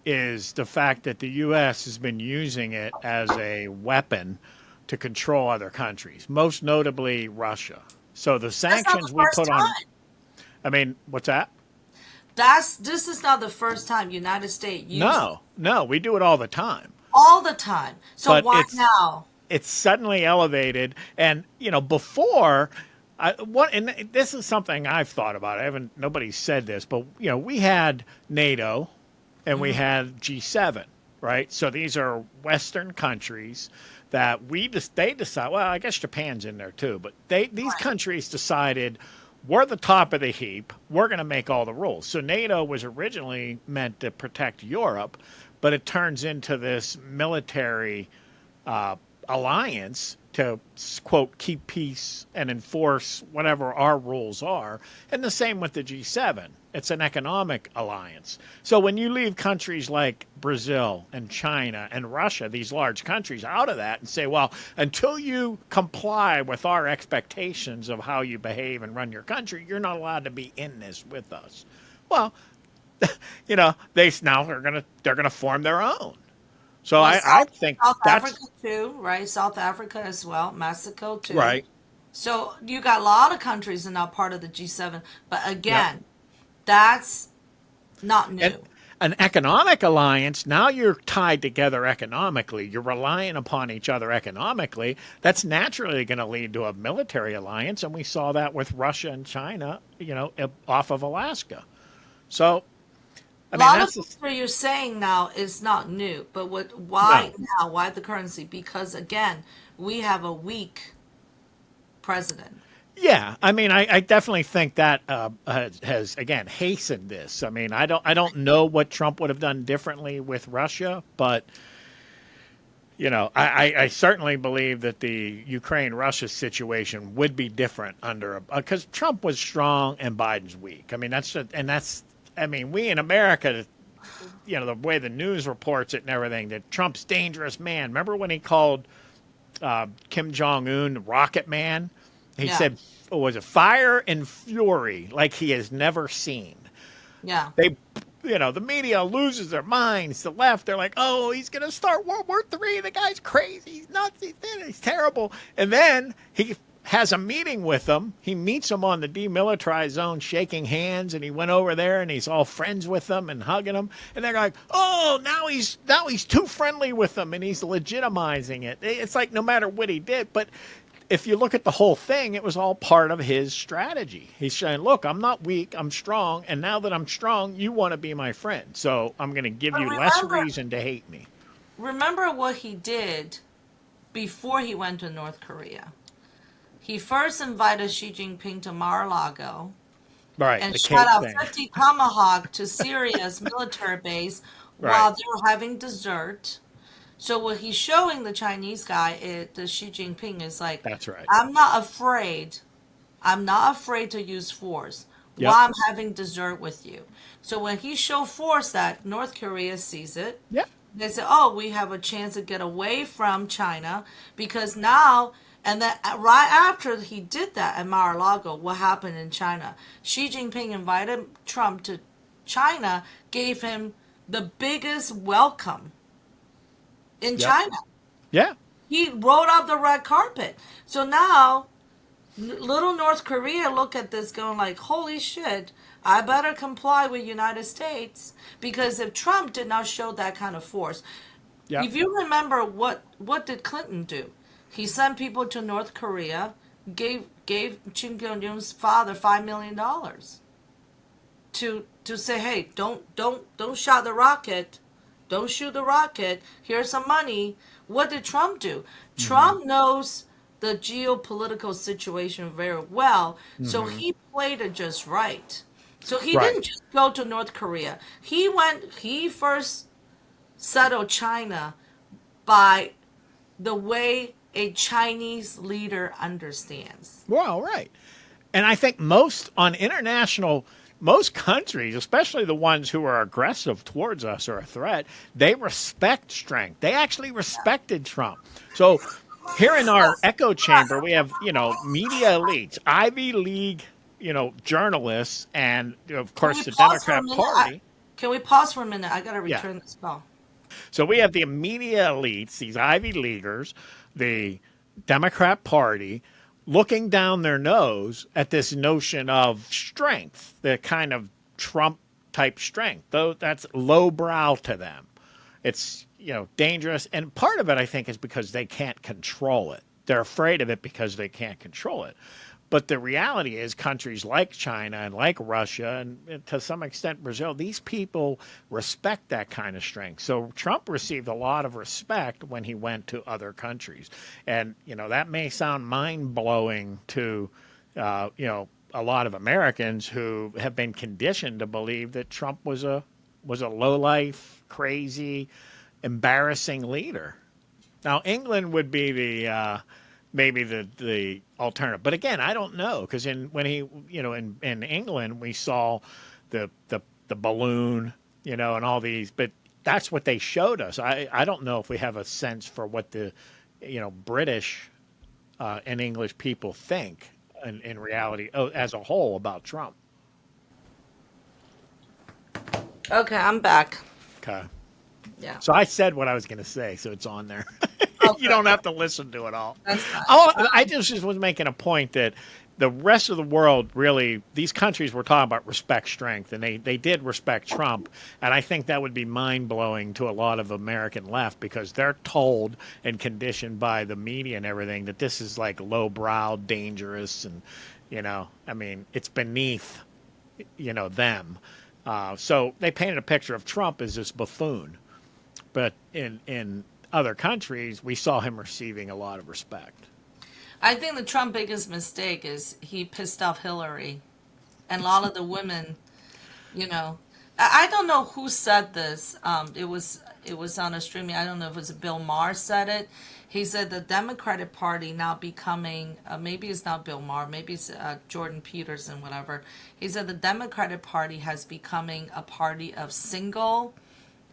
is the fact that the U.S. has been using it as a weapon to control other countries, most notably Russia. So the That's not the sanctions we first put on, time. I mean, what's that? This is not the first time United States used No, no, we do it all the time. all the time. So But why now? it's suddenly elevated, and before and this is something I've thought about. I haven't Nobody said this, but we had NATO and we Hmm. had G7, right? So these are Western countries that they decide. Well, I guess Japan's in there too, but these Right. countries decided we're the top of the heap. We're going to make all the rules. So NATO was originally meant to protect Europe, but it turns into this military uh, alliance to, quote, keep peace and enforce whatever our rules are. And the same with the G7. It's an economic alliance. So when you leave countries like Brazil and China and Russia, these large countries, out of that and say, well, until you comply with our expectations of how you behave and run your country, you're not allowed to be in this with us. Well, they're gonna form their own. So Well, I think South Africa that's too, right? South Africa as well, Mexico too. right. So you got a lot of countries that are now part of the G7. But Yep. again, that's not And new. an economic alliance, now you're tied together economically. You're relying upon each other economically. That's naturally going to lead to a military alliance. And we saw that with Russia and China, off of Alaska. So, I A mean, lot of that's things just, that you're saying now is not new, but why no. now? Why the currency? Because again, we have a weak president. Yeah, I mean, I definitely think that has again hastened this. I mean, I don't know what Trump would have done differently with Russia, but I certainly believe that the Ukraine-Russia situation would be different under because Trump was strong and Biden's weak. I mean, I mean, we in America, the way the news reports it and everything, that Trump's dangerous man. Remember when he called Kim Jong Un Rocket Man? He Yeah, said, was it fire and fury like he has never seen? yeah. They, the media loses their minds. The left, they're like, oh, he's going to start World War III. The guy's crazy. He's nuts. He's terrible. And then has a meeting with them. He meets them on the demilitarized zone, shaking hands, and he went over there and he's all friends with them and hugging them. And they're like, "Oh, now he's too friendly with them, and he's legitimizing it." It's like no matter what he did, but if you look at the whole thing, it was all part of his strategy. He's saying, "Look, I'm not weak, I'm strong, and now that I'm strong, you want to be my friend, so I'm going to give But you less reason to hate me." remember what he did before he went to North Korea. He first invited Xi Jinping to Mar-a-Lago Right, and the shot cake out thing. 50 Tomahawk to Syria's military base while Right, they were having dessert. So what he's showing the Chinese guy, the Xi Jinping, is like, that's right. I'm not afraid. I'm not afraid to use force while Yep, I'm having dessert with you. So when he showed force, that North Korea sees it. yep, They say, "Oh, we have a chance to get away from China because now." And then right after he did that at Mar-a-Lago, what happened in China? Xi Jinping invited Trump to China, gave him the biggest welcome in yep, China. yeah. He rolled out the red carpet. So now, little North Korea look at this going like, "Holy shit, I better comply with United States," because if Trump did not show that kind of force, Yep. if you remember what did Clinton do? He sent people to North Korea, gave Kim Jong Un's father $5 million to say, "Hey, don't shot the rocket, don't shoot the rocket. Here's some money." What did Trump do? Hmm. Trump knows the geopolitical situation very well, so Hmm. he played it just right. So he Right. didn't just go to North Korea. He first settled China by the way a Chinese leader understands. Well, right. And I think most countries, especially the ones who are aggressive towards us or a threat, they respect strength. They actually respected Trump. So here in our echo chamber, we have, media elites, Ivy League, journalists, and of Can course we the pause for a Democrat minute? Party. Can we pause for a minute? I gotta Yeah. return this call. So we have the media elites, these Ivy Leaguers, the Democrat Party, looking down their nose at this notion of strength, the kind of Trump type strength. Though that's lowbrow to them. It's dangerous, and part of it I think is because they can't control it. They're afraid of it because they can't control it. But the reality is, countries like China and like Russia, and to some extent Brazil, these people respect that kind of strength. So Trump received a lot of respect when he went to other countries. And, that may sound mind blowing to, a lot of Americans who have been conditioned to believe that Trump was a low life, crazy, embarrassing leader. Now, England would be the maybe the alternative, but again, I don't know because when he in England we saw the balloon, and all these, but that's what they showed us. I don't know if we have a sense for what the British and English people think in reality as a whole about Trump. Okay, I'm back. Okay. Yeah. So I said what I was going to say, so it's on there. You Okay, don't have to listen to it all. that's fine. I just was making a point that the rest of the world really, these countries were talking about respect strength, and they did respect Trump. And I think that would be mind blowing to a lot of American left because they're told and conditioned by the media and everything that this is like lowbrow, dangerous, and I mean, it's beneath them. So they painted a picture of Trump as this buffoon. But in other countries, we saw him receiving a lot of respect. I think the Trump biggest mistake is he pissed off Hillary and a lot of the women. You know, I don't know who said this. It was on a streaming. I don't know if it was Bill Maher said it. He said the Democratic Party now becoming maybe it's not Bill Maher, maybe it's Jordan Peterson, whatever. He said the Democratic Party has becoming a party of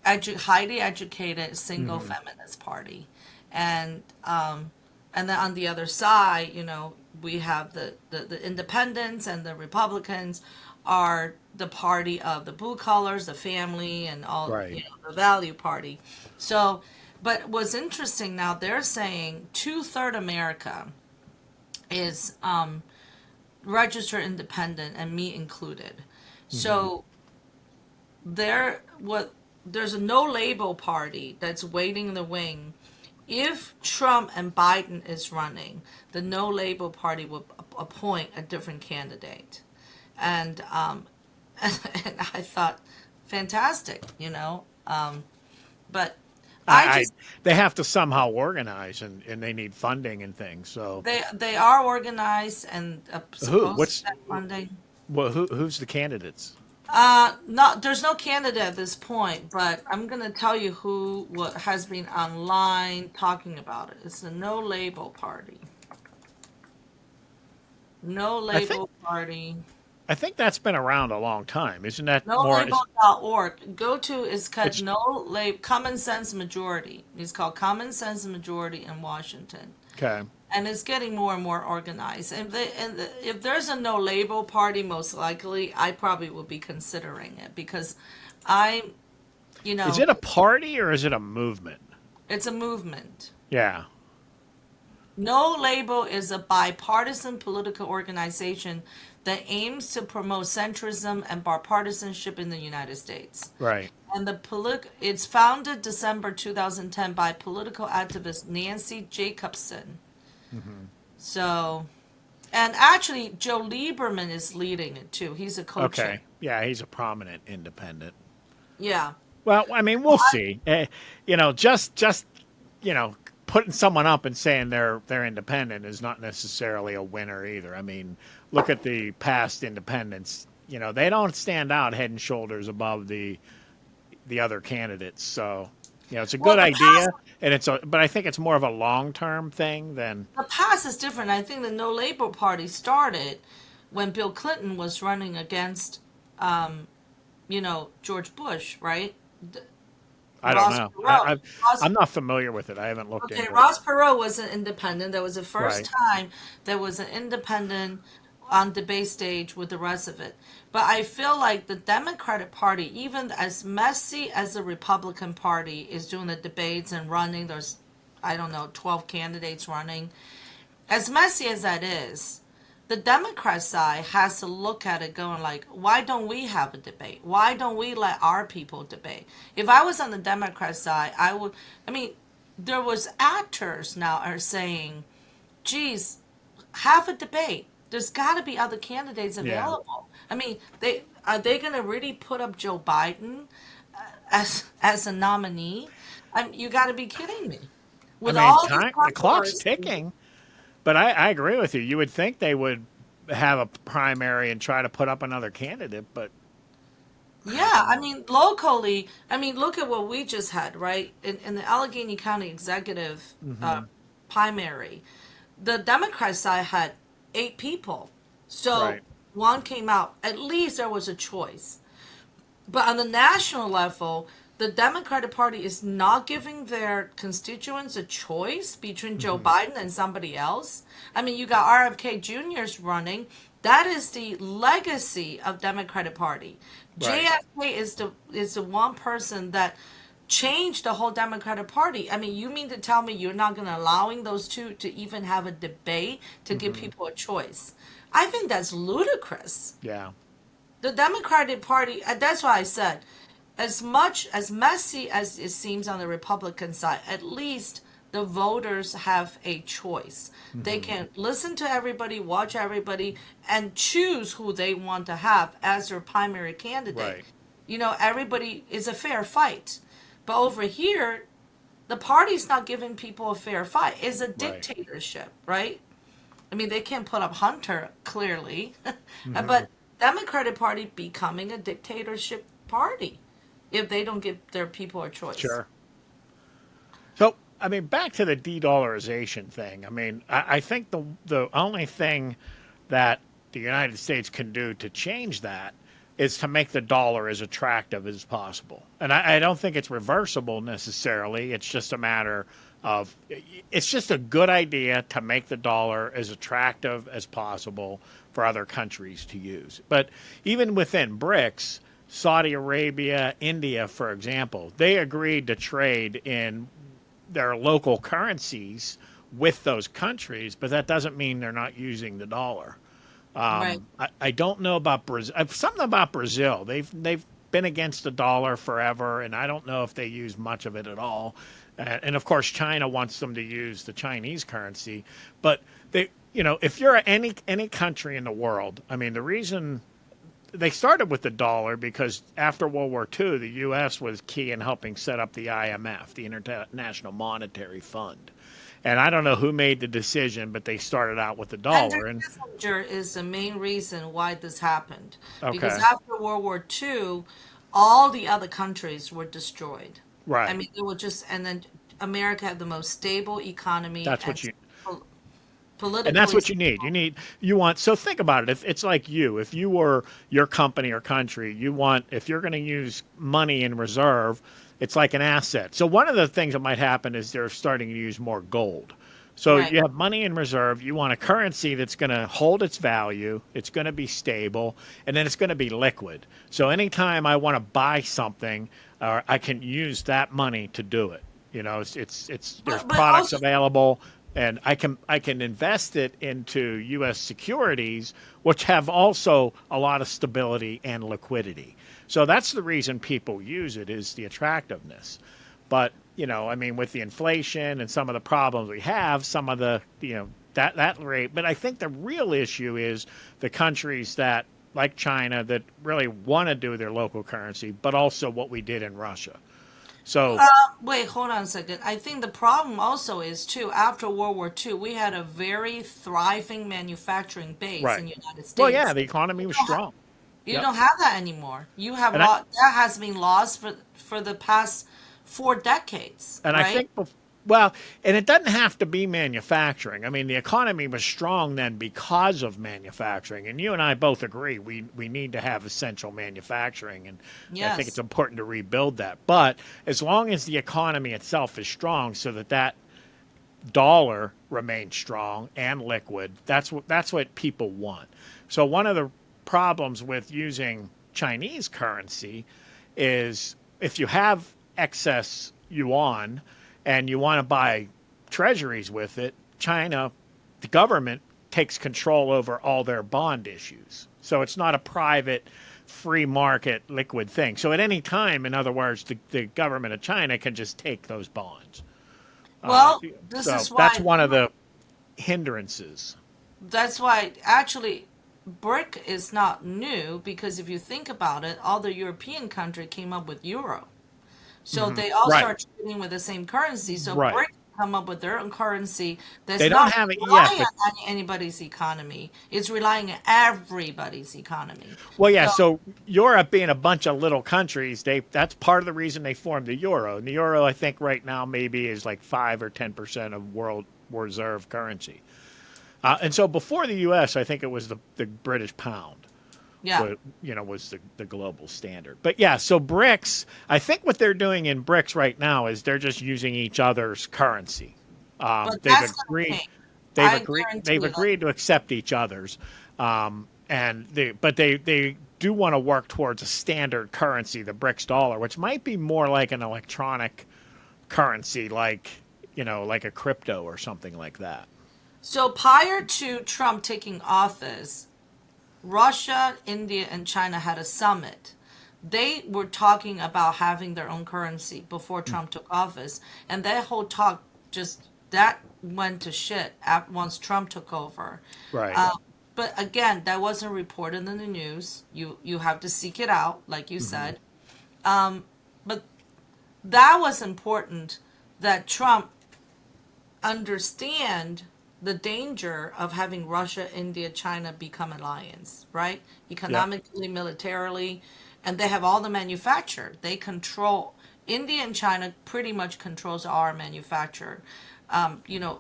highly educated single Hmm. feminist party, and and then on the other side, we have the independents and the Republicans are the party of the blue collars, the family, and all Right. the value party. So, but what's interesting now, they're saying two-third America is registered independent and me included. Hmm. So there's a no label party that's waiting in the wing. If Trump and Biden is running, the no label party will appoint a different candidate. And and I thought, fantastic, but I I just they have to somehow organize, and they need funding and things. So they are organized and who? supposed to What's get funding. well? Who's the candidates? Not there's no candidate at this point, but I'm gonna tell you who what has been online talking about it. It's the No Label Party. No I think Label Party. I think that's been around a long time. Isn't that more? NoLabel.org. Go to it's called It's No Label Common Sense Majority. It's called Common Sense Majority in Washington. okay. And it's getting more and more organized. If there's a no label party, most likely I probably will be considering it because I, Is it a party or is it a movement? it's a movement. Yeah. No Label is a bipartisan political organization that aims to promote centrism and bipartisanship in the United States. Right. And it's founded December 2010 by political activist Nancy Jacobson. Hmm. So, and actually, Joe Lieberman is leading it too. He's a co-chair. Okay. Yeah, he's a prominent independent. Yeah. Well, I mean, we'll see. Just putting someone up and saying they're independent is not necessarily a winner either. I mean, look at the past independents. They don't stand out head and shoulders above the other candidates. So, it's a Well, good idea, but I think it's more of a long-term thing than the past is different. I think the No Label Party started when Bill Clinton was running against, George Bush, right? I don't Ross know. Perot. I'm not familiar with it. I haven't looked Okay, into it. Ross Perot was an independent. That was the first Right. time there was an independent on debate stage with the rest of it. But I feel like the Democratic Party, even as messy as the Republican Party is doing the debates and running, there's, I don't know, 12 candidates running. As messy as that is, the Democrat side has to look at it going like, why don't we have a debate? Why don't we let our people debate? If I was on the Democrat side, there was actors now are saying, geez, have a debate. There's got to be other candidates Yeah. available. Are they going to really put up Joe Biden as a nominee? You got to be kidding me. I With mean, all this the clock's controversy, ticking. But I agree with you. You would think they would have a primary and try to put up another candidate, but yeah, locally, look at what we just had, right? In the Allegheny County executive hmm. primary, the Democrat side had 8 people. So Right. one came out. At least there was a choice. But on the national level, the Democratic Party is not giving their constituents a choice between Joe Hmm. Biden and somebody else. You got RFK Jr.'s running. That is the legacy of Democratic Party. Right. JFK is the one person that changed the whole Democratic Party. You mean to tell me you're not going to allowing those two to even have a debate to give Hmm. people a choice? I think that's ludicrous. Yeah. The Democratic Party, that's why I said, as much as messy as it seems on the Republican side, at least the voters have a choice. They Hmm. can listen to everybody, watch everybody, and choose who they want to have as their primary candidate. Right. Everybody is a fair fight. But over here, the party's not giving people a fair fight. It's a Right. dictatorship, right? They can't put up Hunter, clearly. Hmm. But Democratic Party becoming a dictatorship party if they don't give their people a choice. Sure. So, I mean, back to the de-dollarization thing. I mean, I think the only thing that the United States can do to change that is to make the dollar as attractive as possible. And I don't think it's reversible necessarily. It's just a matter of, it's just a good idea to make the dollar as attractive as possible for other countries to use. But even within BRICS, Saudi Arabia, India, for example, they agreed to trade in their local currencies with those countries, but that doesn't mean they're not using the dollar. Right. I don't know about Brazil. Something about Brazil. They've been against the dollar forever, and I don't know if they use much of it at all. And of course, China wants them to use the Chinese currency. But they, if you're any country in the world, I mean, the reason they started with the dollar because after World War II, the U.S. was key in helping set up the IMF, the International Monetary Fund. And I don't know who made the decision, but they started out with the Henry dollar. And Kissinger is the main reason why this happened. Because okay, after World War II, all the other countries were destroyed. I right. mean, it was just, and then America had the most stable economy That's and what you pol- And that's politically what you need. You want, so think about it. If it's like if you were your company or country, if you're going to use money in reserve, it's like an asset. So one of the things that might happen is they're starting to use more gold. So right. you have money in reserve. You want a currency that's going to hold its value. It's going to be stable, and then it's going to be liquid. So anytime I want to buy something, I can use that money to do it. There's But products also, available, and I can invest it into U.S. securities, which have also a lot of stability and liquidity. So that's the reason people use it, is the attractiveness. But I mean, with the inflation and some of the problems we have, some of the that rate. But I think the real issue is the countries that, like China, that really want to do their local currency, but also what we did in Russia. So wait, hold on a second. I think the problem also is too, after World War II, we had a very thriving manufacturing base right. in the United Well, yeah, States. the economy was strong. You Yep. don't have that anymore. You have And I lost, that has been lost for the past 4 decades, And I right? think, well, and it doesn't have to be manufacturing. I mean, the economy was strong then because of manufacturing. And you and I both agree we need to have essential manufacturing. And I think it's Yes. important to rebuild that. But as long as the economy itself is strong so that dollar remains strong and liquid, that's what people want. So one of the problems with using Chinese currency is if you have excess yuan and you want to buy treasuries with it, China, the government, takes control over all their bond issues. So it's not a private, free market liquid thing. So at any time, in other words, the government of China can just take those bonds. Uh, Well, this so is that's why one of the hindrances. actually BRIC is not new, because if you think about it, all the European country came up with euro. So Hmm. they all Right, start trading with the same currency. So right. BRIC come up with their own currency that's They don't not have it yet, relying but on anybody's economy. It's relying on everybody's economy. well, yeah. So So Europe being a bunch of little countries, that's part of the reason they formed the euro. And the euro, I think, right now maybe is like 5 or 10% of world reserve currency. And so before the U.S., I think it was the British pound. yeah. Was the global standard. But yeah, so BRICS, I think what they're doing in BRICS right now is they're just using each other's currency. But They've that's gonna agreed change. they've I agreed guarantee they've you that. agreed to accept each other's, but they do want to work towards a standard currency, the BRICS dollar, which might be more like an electronic currency, like a crypto or something like that. So prior to Trump taking office, Russia, India, and China had a summit. They were talking about having their own currency before Trump took office, and that whole talk just that went to shit once Trump took over. Right. Uh, but again, that wasn't reported in the news. You have to seek it out, like you Hmm. said. But that was important, that Trump understand the danger of having Russia, India, China become alliance, right? Yep. Economically, militarily, and they have all the manufacture. They control India and China pretty much controls our manufacture. You know,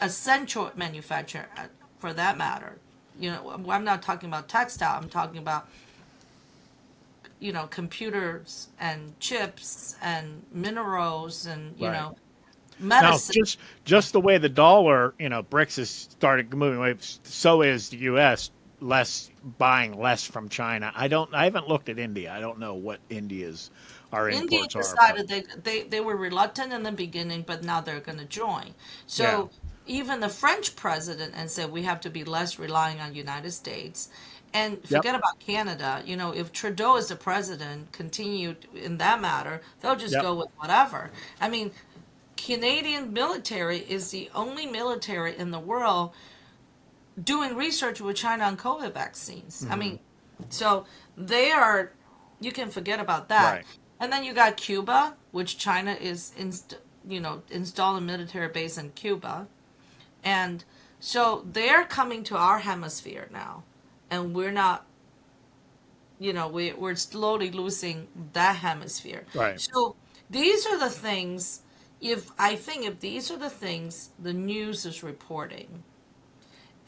essential manufacture for that matter. You know, I'm not talking about textile. I'm talking about computers and chips and minerals and Right. Now, medicine. just the way the dollar, BRICS has started moving away, so is the U.S. buying less from China. I haven't looked at India. I don't know what India's our India imports are, but decided they were reluctant in the beginning, but now they're going to join. yeah. So even the French president and said we have to be less relying on United States. And Yep. forget about Canada. You know, if Trudeau is the president, continued in that matter, they'll just Yep. go with whatever. I mean, Canadian military is the only military in the world doing research with China on COVID vaccines. I Hmm. mean, so they are, you can forget about that. Right. And then you got Cuba, which China is, installing military base in Cuba. And so they're coming to our hemisphere now. And we're not, we're slowly losing that hemisphere. Right. So these are the things, if these are the things the news is reporting,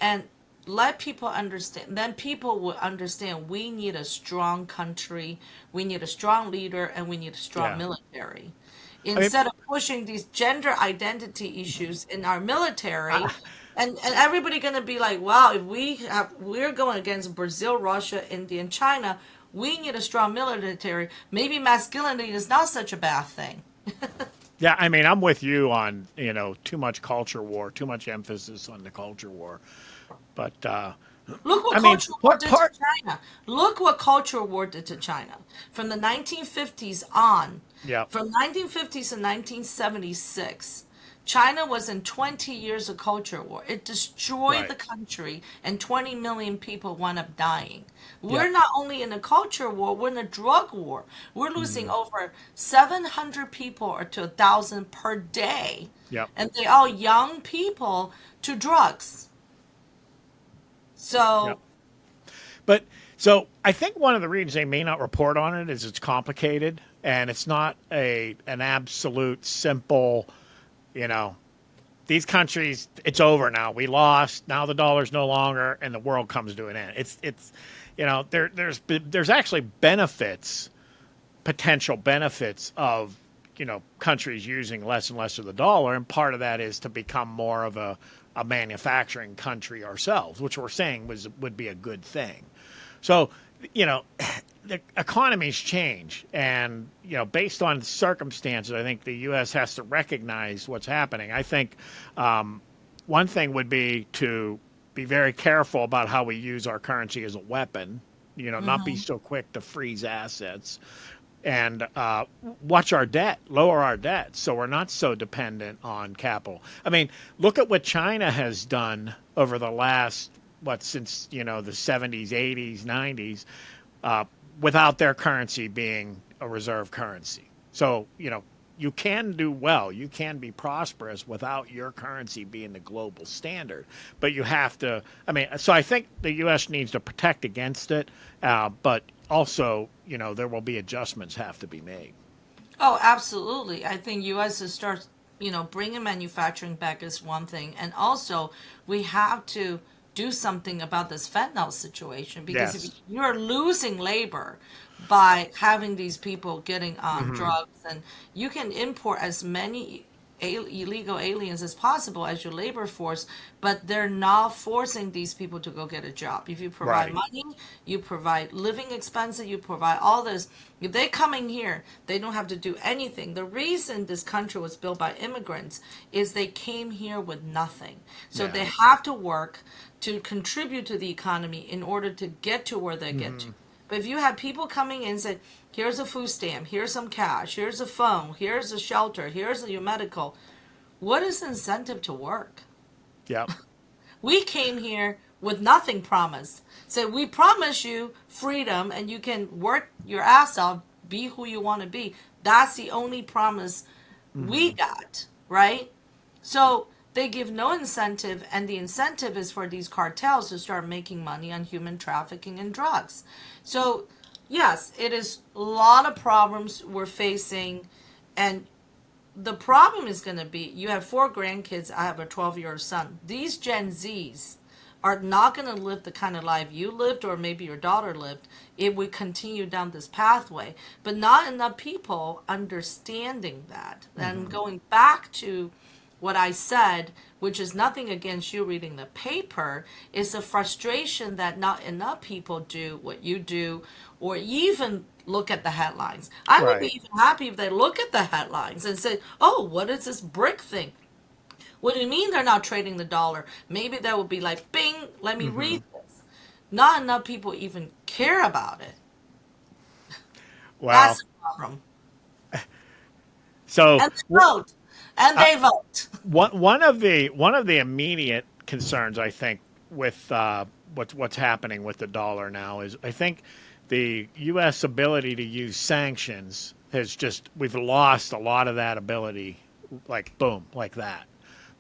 and let people understand, then people will understand we need a strong country, we need a strong leader, and we need a strong Yeah. military. I mean, Instead of pushing these gender identity issues in our military, I, and everybody gonna be like, wow, if we're going against Brazil, Russia, India, and China, we need a strong military. Maybe masculinity is not such a bad thing. yeah, I mean, I'm with you on, too much culture war, too much emphasis on the culture war. But Look what I mean, cultural war part did to part. China. Look what cultural war did to China. From the 1950s on, Yeah. from 1950s to 1976, China was in 20 years of culture war. It destroyed Right. the country, and 20 million people wound up dying. We're Yep. not only in a culture war, we're in a drug war. We're losing Hmm. over 700 people or to 1,000 per day, Yep. and they all young people to drugs. Yep. So, But so I think one of the reasons they may not report on it is it's complicated and it's not an absolute simple, you know, these countries, it's over now. We lost. Now the dollar's no longer, and the world comes to an end. It's, there's actually benefits, potential benefits of countries using less and less of the dollar, and part of that is to become more of a manufacturing country ourselves, which we're saying would be a good thing. So, you know, the economies change, and based on circumstances, I think the U.S. has to recognize what's happening. I think one thing would be to be very careful about how we use our currency as a weapon. Not be mhm. so quick to freeze assets, and watch our debt, lower our debt, so we're not so dependent on capital. I mean, look at what China has done over the last since the 70s, 80s, 90s, without their currency being a reserve currency. So you can do well, you can be prosperous without your currency being the global standard, but you have to. I mean, so I think the U.S. needs to protect against it, but also there will be adjustments have to be made. Oh, absolutely. I think U.S. is start, bringing manufacturing back is one thing, and also we have to do something about this fentanyl situation because if Yes. you're losing labor by having these people getting on Hmm. drugs, and you can import as many illegal aliens as possible as your labor force, but they're not forcing these people to go get a job. If you provide Right. money, you provide living expenses, you provide all this. If they come in here, they don't have to do anything. The reason this country was built by immigrants is they came here with nothing. So Yeah. they have to work to contribute to the economy in order to get to where they get to. Hmm. But if you have people coming in and say, here's a food stamp, here's some cash, here's a phone, here's a shelter, here's your medical, what is the incentive to work? Yep. We came here with nothing promised. So we promise you freedom and you can work your ass off, be who you want to be. That's the only promise we Hmm. got, right? So they give no incentive, and the incentive is for these cartels to start making money on human trafficking and drugs. So, yes, it is a lot of problems we're facing, and the problem is going to be you have four grandkids, I have a 12-year-old son. These Gen Zs are not going to live the kind of life you lived or maybe your daughter lived if we continue down this pathway. But not enough people understanding that. And Hmm. going back to what I said, which is nothing against you reading the paper, is a frustration that not enough people do what you do or even look at the headlines. I would be Right. even happy if they look at the headlines and say, oh, what is this brick thing? What do you mean they're not trading the dollar? Maybe that would be like, bing, let me Mm-hmm. read this. Not enough people even care about it. Well, That's the problem. so And they vote. And uh, they vote. one of the immediate concerns, I think, with what's happening with the dollar now is I think the U.S. ability to use sanctions has just we've lost a lot of that ability, like boom, like that,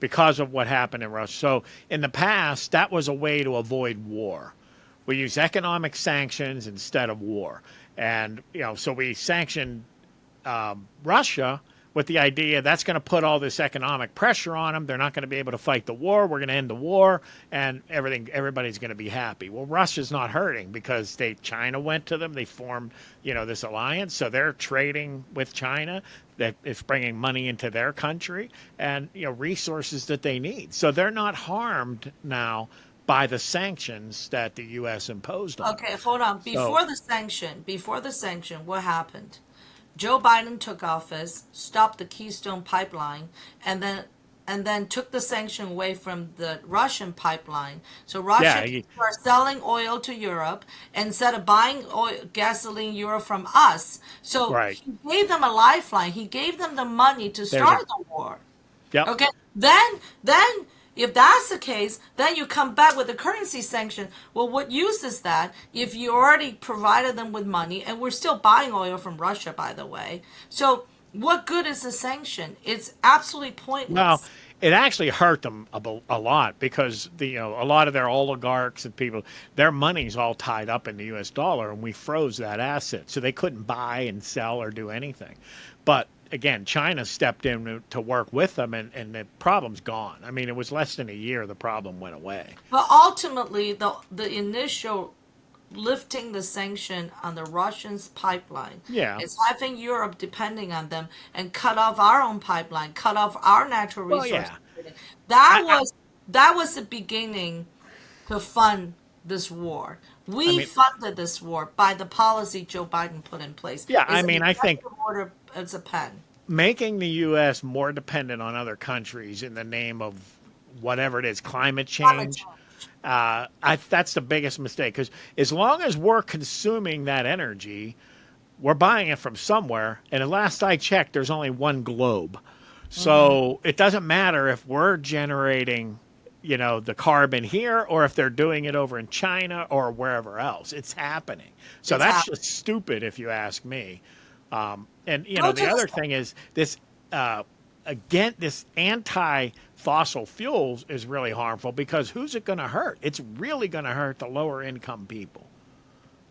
because of what happened in Russia. So in the past, that was a way to avoid war. We use economic sanctions instead of war, and so we sanctioned Russia with the idea that's going to put all this economic pressure on them. They're not going to be able to fight the war. We're going to end the war, and everybody's going to be happy. Well, Russia's not hurting because China went to them. They formed, this alliance, so they're trading with China. That is bringing money into their country and resources that they need. So they're not harmed now by the sanctions that the U.S. imposed on them. Okay, hold on. So Before the sanction, what happened? Joe Biden took office, stopped the Keystone pipeline, and then took the sanction away from the Russian pipeline. So Russia yeah, can start selling oil to Europe instead of buying gasoline Europe from us. So right. he gave them a lifeline. He gave them the money to There's a start the war. yep. Okay. Then if that's the case, then you come back with a currency sanction. Well, what use is that if you already provided them with money, and we're still buying oil from Russia, by the way. So what good is the sanction? It's absolutely Well, pointless. it actually hurt them a lot because a lot of their oligarchs and people, their money's all tied up in the U.S. dollar, and we froze that asset, so they couldn't buy and sell or do anything. But again, China stepped in to work with them, and the problem's gone. I mean, it was less than a year the problem went away. But ultimately, the initial lifting the sanction on the Russians' pipeline Yeah. is having Europe depending on them and cut off our own pipeline, cut off our natural Well, resources. yeah. That I, was that was the beginning to fund this war. I We mean, funded this war by the policy Joe Biden put in place. yeah. I It's an mean, I think executive order as a pen. making the U.S. more dependent on other countries in the name of whatever it is, climate Climate change. change. That's the biggest mistake because as long as we're consuming that energy, we're buying it from somewhere. And the last I checked, there's only one globe. Hmm. So it doesn't matter if we're generating, the carbon here or if they're doing it over in China or wherever else. It's happening. So It's that's happening. just stupid if you ask me. And Go to the the other thing is this again, this anti-fossil fuels is really harmful because who's it going to hurt? It's really going to hurt the lower income people.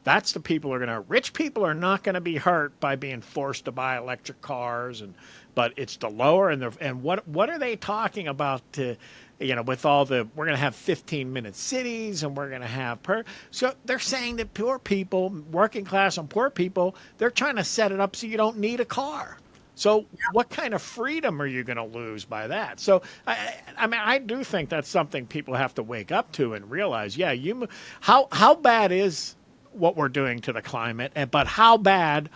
That's the people who are going to hurt. Rich people are not going to be hurt by being forced to buy electric cars, but it's the lower and what are they talking about? With all we're going to have 15-minute cities and we're going to have so they're saying that poor people, working class and poor people, they're trying to set it up so you don't need a car. So what kind of freedom are you going to lose by that? So I mean, I do think that's something people have to wake up to and realize. Yeah, how bad is what we're doing to the climate, but how bad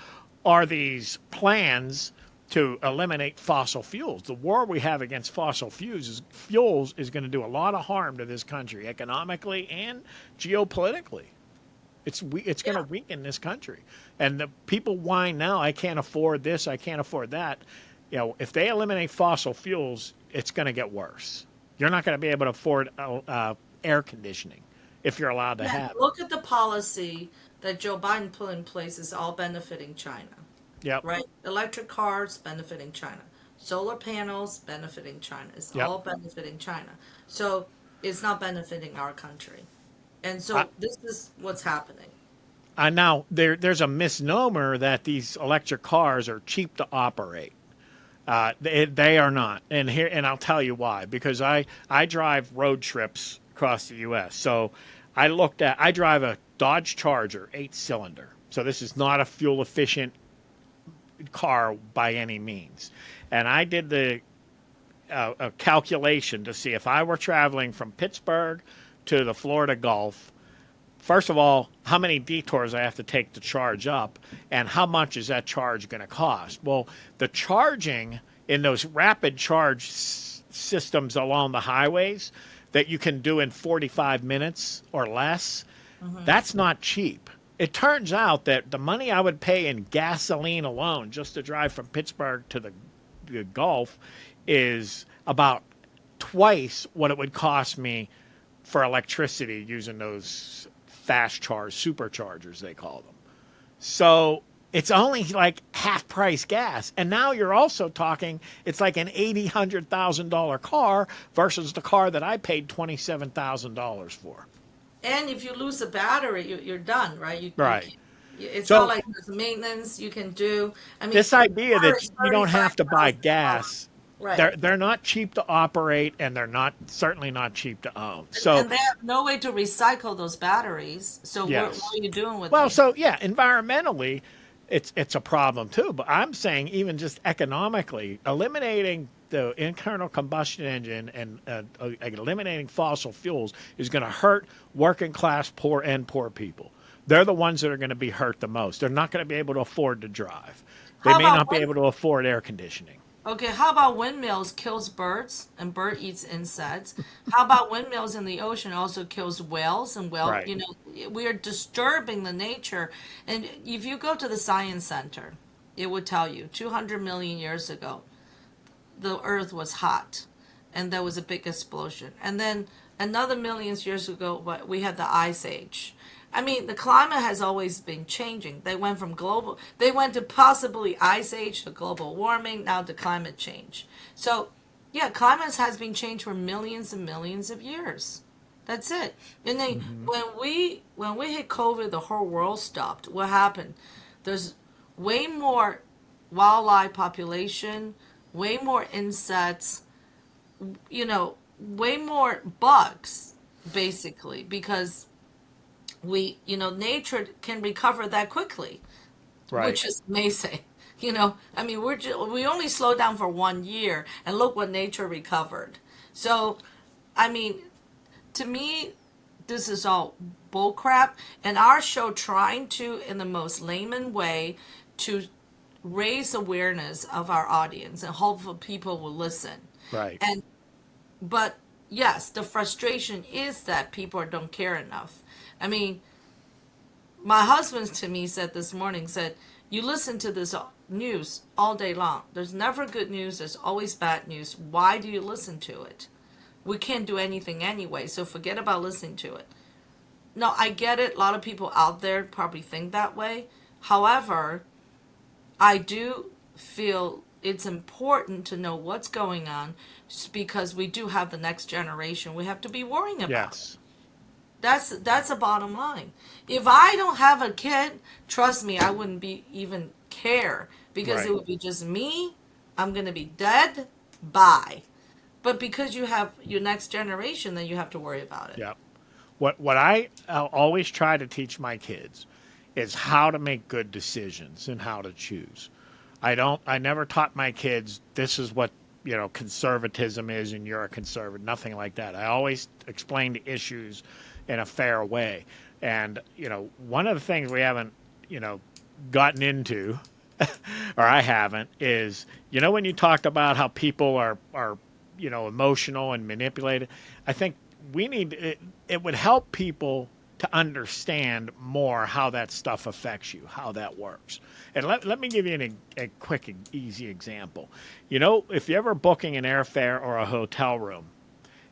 are these plans to eliminate fossil fuels? The war we have against fossil fuels is going to do a lot of harm to this country economically and geopolitically. It's going to Yeah. weaken this country. And the people whine now, I can't afford this, I can't afford that. If they eliminate fossil fuels, it's going to get worse. You're not going to be able to afford air conditioning if you're allowed to Yeah, have it. look at the policy that Joe Biden put in place is all benefiting China, Yep. right? Electric cars benefiting China. Solar panels benefiting China. It's Yep. all benefiting China. So it's not benefiting our country. And I, so this is what's happening. now there's a misnomer that these electric cars are cheap to operate. They are not, and I'll tell you why. Because I drive road trips across the U.S. So I drive a Dodge Charger 8-cylinder. So this is not a fuel efficient car by any means. And I did a calculation to see if I were traveling from Pittsburgh to the Florida Gulf. First of all, how many detours I have to take to charge up, and how much is that charge going to cost? Well, the charging in those rapid charge systems along the highways that you can do in 45 minutes or less. That's not cheap. It turns out that the money I would pay in gasoline alone just to drive from Pittsburgh to the Gulf is about twice what it would cost me for electricity using those fast charge superchargers, they call them. So it's only like half price gas. And now you're also talking, it's like an $100,000 car versus the car that I paid $27,000 for. And if you lose a battery, you're done, right? Right. It's So not like there's maintenance you can do. I mean, this idea that it's you don't have to buy gas, right? they're not cheap to operate, and they're certainly not cheap to own. So And they have no way to recycle those batteries. So yes. what are you doing with Well, them? so yeah, environmentally, it's a problem too. But I'm saying even just economically, eliminating the internal combustion engine and eliminating fossil fuels is going to hurt working class poor people. They're the ones that are going to be hurt the most. They're not going to be able to afford to drive. They How may about not be able to afford air conditioning. Okay, how about windmills kills birds and bird eats insects? How about windmills in the ocean also kills whales and Right. we are disturbing the nature. And if you go to the science center, it would tell you 200 million years ago, the earth was hot and there was a big explosion. And then another millions years ago, we had the ice age. I mean, the climate has always been changing. They went to possibly ice age to global warming, now to climate change. So, yeah, climate has been changed for millions and millions of years. That's it. And then when we hit COVID, the whole world stopped. What happened? There's way more wildlife population, way more insects, way more bugs, basically, because nature can recover that quickly, Right. which is amazing. I mean, we only slowed down for 1 year, and look what nature recovered. So, I mean, to me, this is all bullcrap, and our show trying to, in the most layman way, to raise awareness of our audience, and hopefully people will listen. Right. But yes, the frustration is that people don't care enough. I mean, my husband to me said this morning, you listen to this news all day long. There's never good news. There's always bad news. Why do you listen to it? We can't do anything anyway, so forget about listening to it. No, I get it. A lot of people out there probably think that way. However, I do feel it's important to know what's going on because we do have the next generation we have to be worrying about. Yes. That's a bottom line. If I don't have a kid, trust me, I wouldn't be even care because Right. it would be just me. I'm going to be dead. Bye. But because you have your next generation, then you have to worry about it. Yeah. What I'll always try to teach my kids is how to make good decisions and how to choose. I never taught my kids this is what, conservatism is and you're a conservative, nothing like that. I always explain the issues in a fair way. And, one of the things we haven't, gotten into, or I haven't, is, when you talked about how people are emotional and manipulated, I think it would help people to understand more how that stuff affects you, how that works. And let me give you a quick and easy example. If you're ever booking an airfare or a hotel room,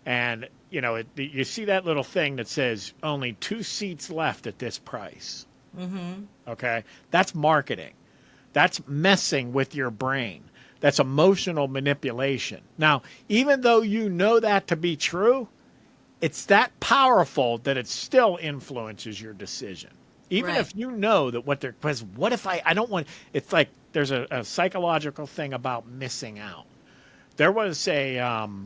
and, you see that little thing that says only 2 seats left at this price. Mm-hmm. Okay? That's marketing. That's messing with your brain. That's emotional manipulation. Now, even though you know that to be true, it's that powerful that it still influences your decision. Even Right. if you know that because what if I don't want, it's like there's a psychological thing about missing out. There was a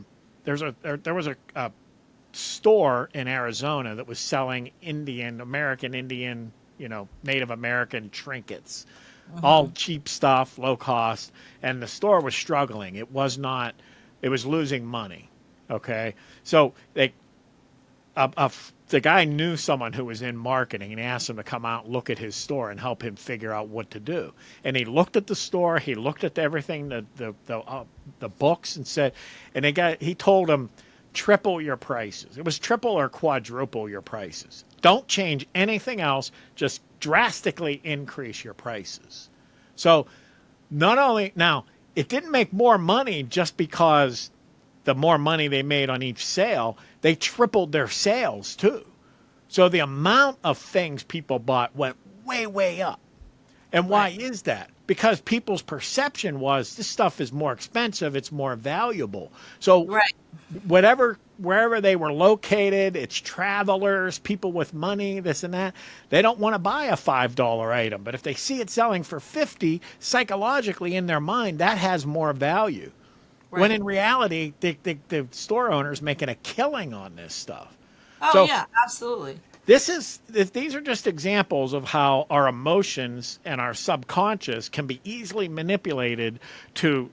store in Arizona that was selling American Indian, Native American trinkets, all cheap stuff, low cost, and the store was struggling. It was losing money. Okay, so a the guy knew someone who was in marketing and asked him to come out and look at his store and help him figure out what to do. And he looked at the store, he looked at everything, the books, and said, and he told him, triple your prices. It was triple or quadruple your prices. Don't change anything else, just drastically increase your prices. So not only, now, it didn't make more money just because the more money they made on each sale, they tripled their sales too. So the amount of things people bought went way, way up. And why is that? Because people's perception was this stuff is more expensive, it's more valuable. So wherever they were located, it's travelers, people with money, this and that. They don't want to buy a $5 item, but if they see it selling for $50, psychologically in their mind, that has more value. Right. When in reality, the store owner's making a killing on this stuff. Oh, so, yeah, absolutely. These are just examples of how our emotions and our subconscious can be easily manipulated to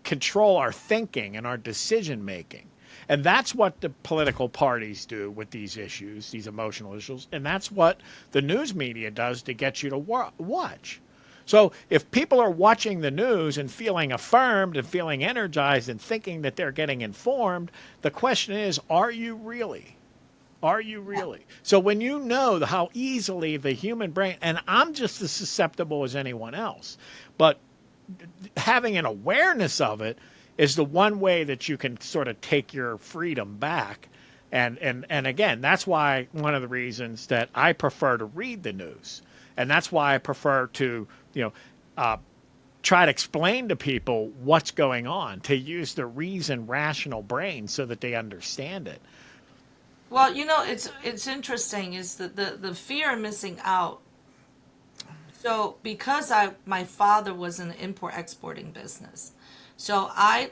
control our thinking and our decision making. And that's what the political parties do with these issues, these emotional issues. And that's what the news media does to get you to watch. So if people are watching the news and feeling affirmed and feeling energized and thinking that they're getting informed, the question is, are you really? Are you really? So when you know how easily the human brain, and I'm just as susceptible as anyone else, but having an awareness of it is the one way that you can sort of take your freedom back. And again, that's why one of the reasons that I prefer to read the news. And that's why I prefer to, try to explain to people what's going on, to use the reason, rational brain so that they understand it. Well, it's interesting is that the fear of missing out. So because my father was in the import-exporting business, so I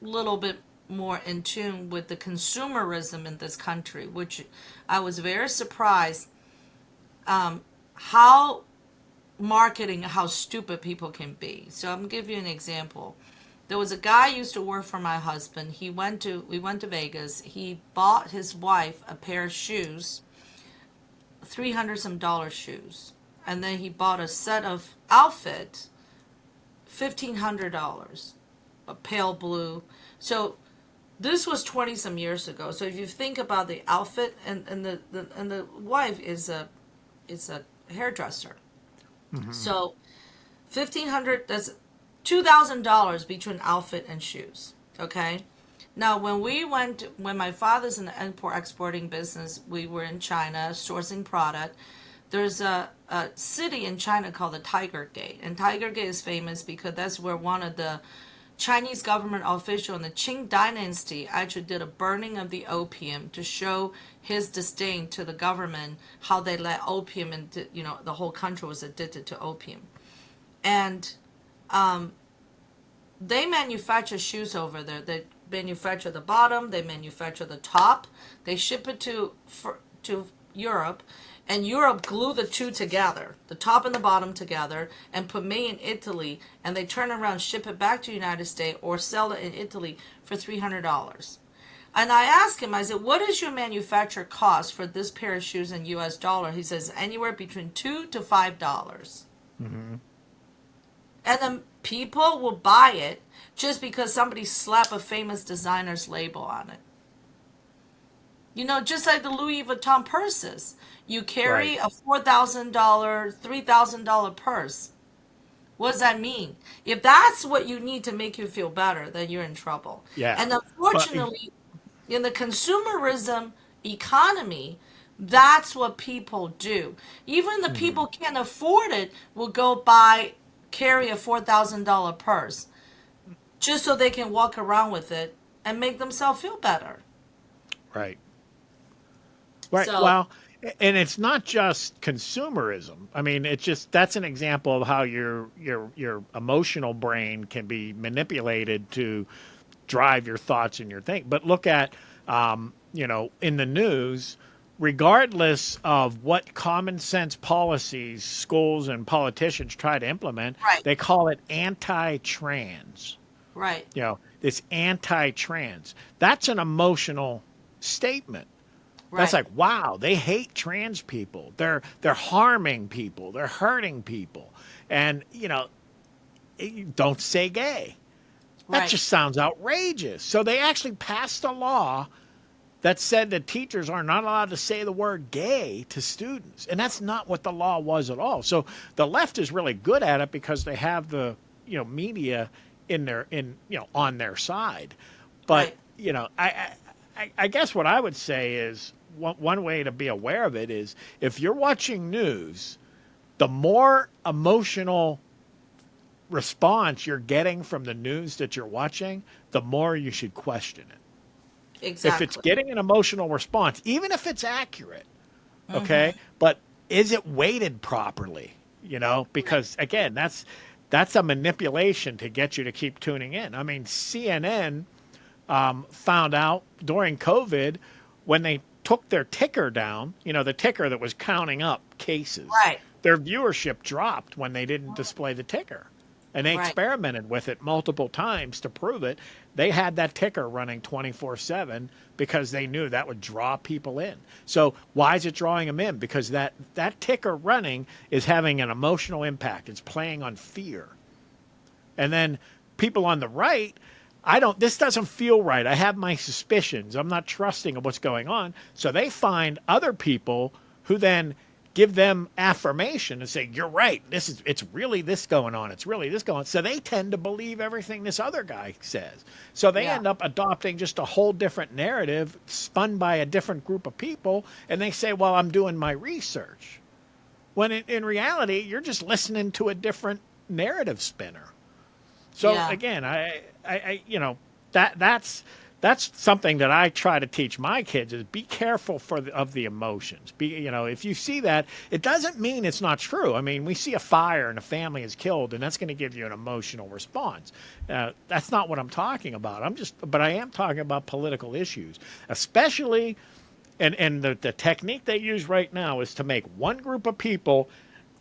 little bit more in tune with the consumerism in this country, which I was very surprised how marketing, how stupid people can be. So I'm going to give you an example. There was a guy who used to work for my husband. We went to Vegas. He bought his wife a pair of shoes, $300 some shoes. And then he bought a set of outfit, $1,500, a pale blue. So this was 20 some years ago. So if you think about the outfit and the wife is a hairdresser. Mm-hmm. So $1,500, that's $2,000 between outfit and shoes. Okay. Now, when my father's in the import-exporting business, we were in China sourcing product. There's a city in China called the Tiger Gate. And Tiger Gate is famous because that's where one of the Chinese government official in the Qing dynasty actually did a burning of the opium to show his disdain to the government, how they let opium and the whole country was addicted to opium. And they manufacture shoes over there. They manufacture the bottom, they manufacture the top, they ship it to Europe, and Europe glue the two together, the top and the bottom together, and put made in Italy, and they turn around, ship it back to the United States, or sell it in Italy for $300. And I asked him, I said, what is your manufacture cost for this pair of shoes in US dollar? He says, anywhere between $2 to $5. Mm-hmm. And then people will buy it just because somebody slapped a famous designer's label on it. Just like the Louis Vuitton purses. You carry a $4,000, $3,000 purse. What does that mean? If that's what you need to make you feel better, then you're in trouble. Yeah. And unfortunately, in the consumerism economy, that's what people do. Even the people can't afford it will carry a $4,000 purse just so they can walk around with it and make themselves feel better. Right. So, well, and it's not just consumerism. I mean, that's an example of how your emotional brain can be manipulated to drive your thoughts and your thinking. But look at, in the news, regardless of what common sense policies schools and politicians try to implement, they call it anti-trans. Right. This anti-trans. That's an emotional statement. That's Right. like, wow, they hate trans people. They're harming people. They're hurting people. And, don't say gay. That Right. just sounds outrageous. So they actually passed a law that said that teachers are not allowed to say the word gay to students. And that's not what the law was at all. So the left is really good at it because they have the, media on their side. But, Right. I guess what I would say is one way to be aware of it is if you're watching news, the more emotional response you're getting from the news that you're watching, the more you should question it. If it's Exactly. getting an emotional response, even if it's accurate, okay, but is it weighted properly? Right. Because again, that's a manipulation to get you to keep tuning in. I mean, CNN found out during COVID when they took their ticker down, the ticker that was counting up cases, Right. their viewership dropped when they didn't display the ticker. And they Right. experimented with it multiple times to prove it. They had that ticker running 24/7 because they knew that would draw people in. So why is it drawing them in? Because that ticker running is having an emotional impact. It's playing on fear. And then people on the right, this doesn't feel right. I have my suspicions. I'm not trusting of what's going on. So they find other people who then give them affirmation and say, you're right. It's really this going on. It's really this going on. So they tend to believe everything this other guy says. So they Yeah. end up adopting just a whole different narrative spun by a different group of people. And they say, well, I'm doing my research. When in reality, you're just listening to a different narrative spinner. So Yeah. again, that's something that I try to teach my kids is be careful of the emotions. If you see that, it doesn't mean it's not true. I mean, we see a fire and a family is killed, and that's going to give you an emotional response. That's not what I'm talking about. But I am talking about political issues, especially, and the technique they use right now is to make one group of people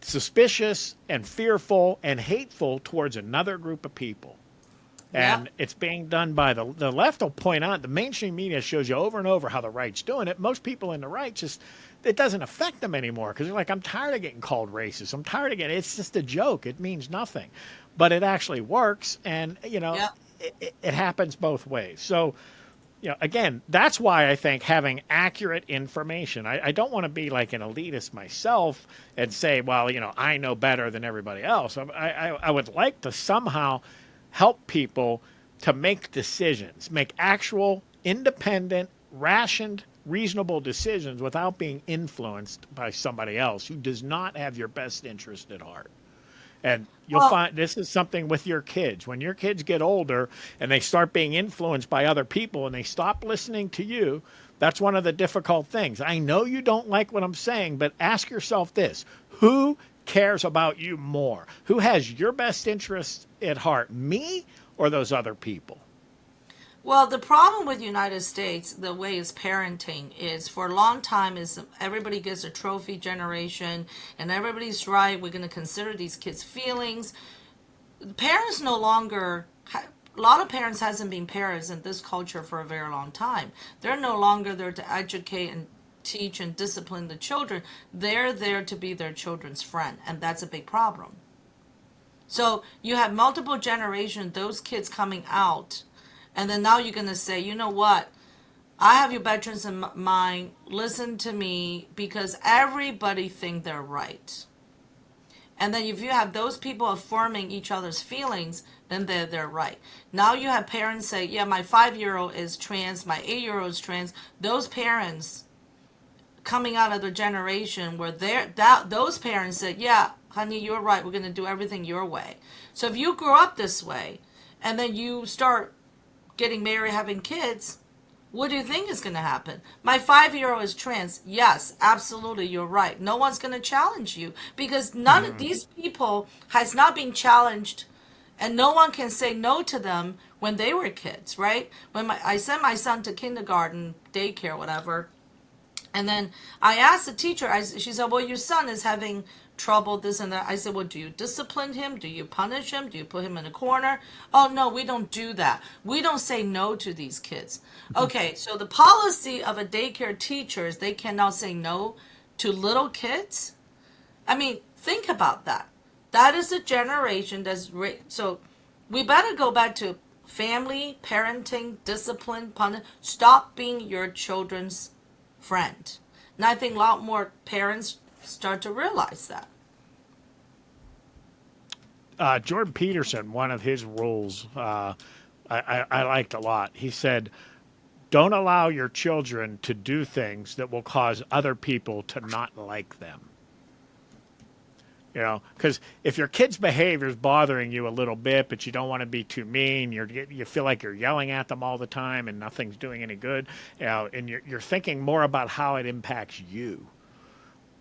suspicious and fearful and hateful towards another group of people. Yep. And it's being done by the left will point out, the mainstream media shows you over and over how the right's doing it. Most people in the right it doesn't affect them anymore because they're like, I'm tired of getting called racist. I'm tired of it's just a joke. It means nothing. But it actually works. And, Yep. it happens both ways. So, again, that's why I think having accurate information, I don't want to be like an elitist myself and say, well, I know better than everybody else. I would like to somehow help people to make decisions, make actual, independent, rationed, reasonable decisions without being influenced by somebody else who does not have your best interest at heart. And you'll Well, find this is something with your kids. When your kids get older and they start being influenced by other people and they stop listening to you, that's one of the difficult things. I know you don't like what I'm saying, but ask yourself this: who cares about you more? Who has your best interest at heart, me or those other people? Well, the problem with the United States, the way it's parenting is for a long time is everybody gets a trophy generation and everybody's right. We're going to consider these kids' feelings. Parents no longer, a lot of parents hasn't been parents in this culture for a very long time. They're no longer there to educate and teach and discipline the children. They're there to be their children's friend, and that's a big problem. So you have multiple generations, those kids coming out, and then now you're going to say, you know what? I have your veterans in mind. Listen to me because everybody think they're right. And then if you have those people affirming each other's feelings, then they're right. Now you have parents say, yeah, my 5-year-old is trans, my 8-year-old is trans. Those parents coming out of the generation where those parents said, yeah, honey, you're right. We're going to do everything your way. So if you grew up this way and then you start getting married, having kids, what do you think is going to happen? My 5-year-old is trans. Yes, absolutely, you're right. No one's going to challenge you because none of these people has not been challenged, and no one can say no to them when they were kids, right? When I sent my son to kindergarten, daycare, whatever, and then I asked the teacher. She said, "Well, your son is having trouble, this and that. I said, well, do you discipline him? Do you punish him? Do you put him in a corner? Oh, no, we don't do that. We don't say no to these kids. Okay, so the policy of a daycare teacher is they cannot say no to little kids. I mean, think about that. That is a generation so we better go back to family, parenting, discipline, punish. Stop being your children's friend. And I think a lot more parents start to realize that. Jordan Peterson, one of his rules I liked a lot. He said, don't allow your children to do things that will cause other people to not like them. You know, because if your kid's behavior is bothering you a little bit, but you don't want to be too mean, you feel like you're yelling at them all the time and nothing's doing any good, you know, and you're thinking more about how it impacts you.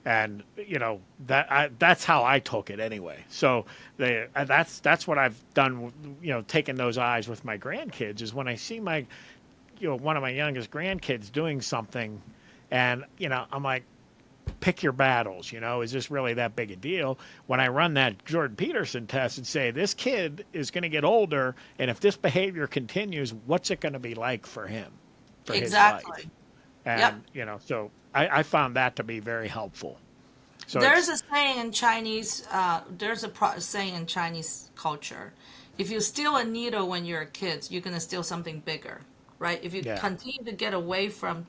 And, you know, that's how I took it anyway. So that's what I've done, you know, taking those eyes with my grandkids is when I see one of my youngest grandkids doing something and, you know, I'm like, pick your battles, you know, is this really that big a deal? When I run that Jordan Peterson test and say, this kid is going to get older, and if this behavior continues, what's it going to be like for him, for exactly. his life? And, you know, so I found that to be very helpful. So there's a saying in Chinese, saying in Chinese culture, if you steal a needle when you're a kid, you're going to steal something bigger, right? If you continue to get away from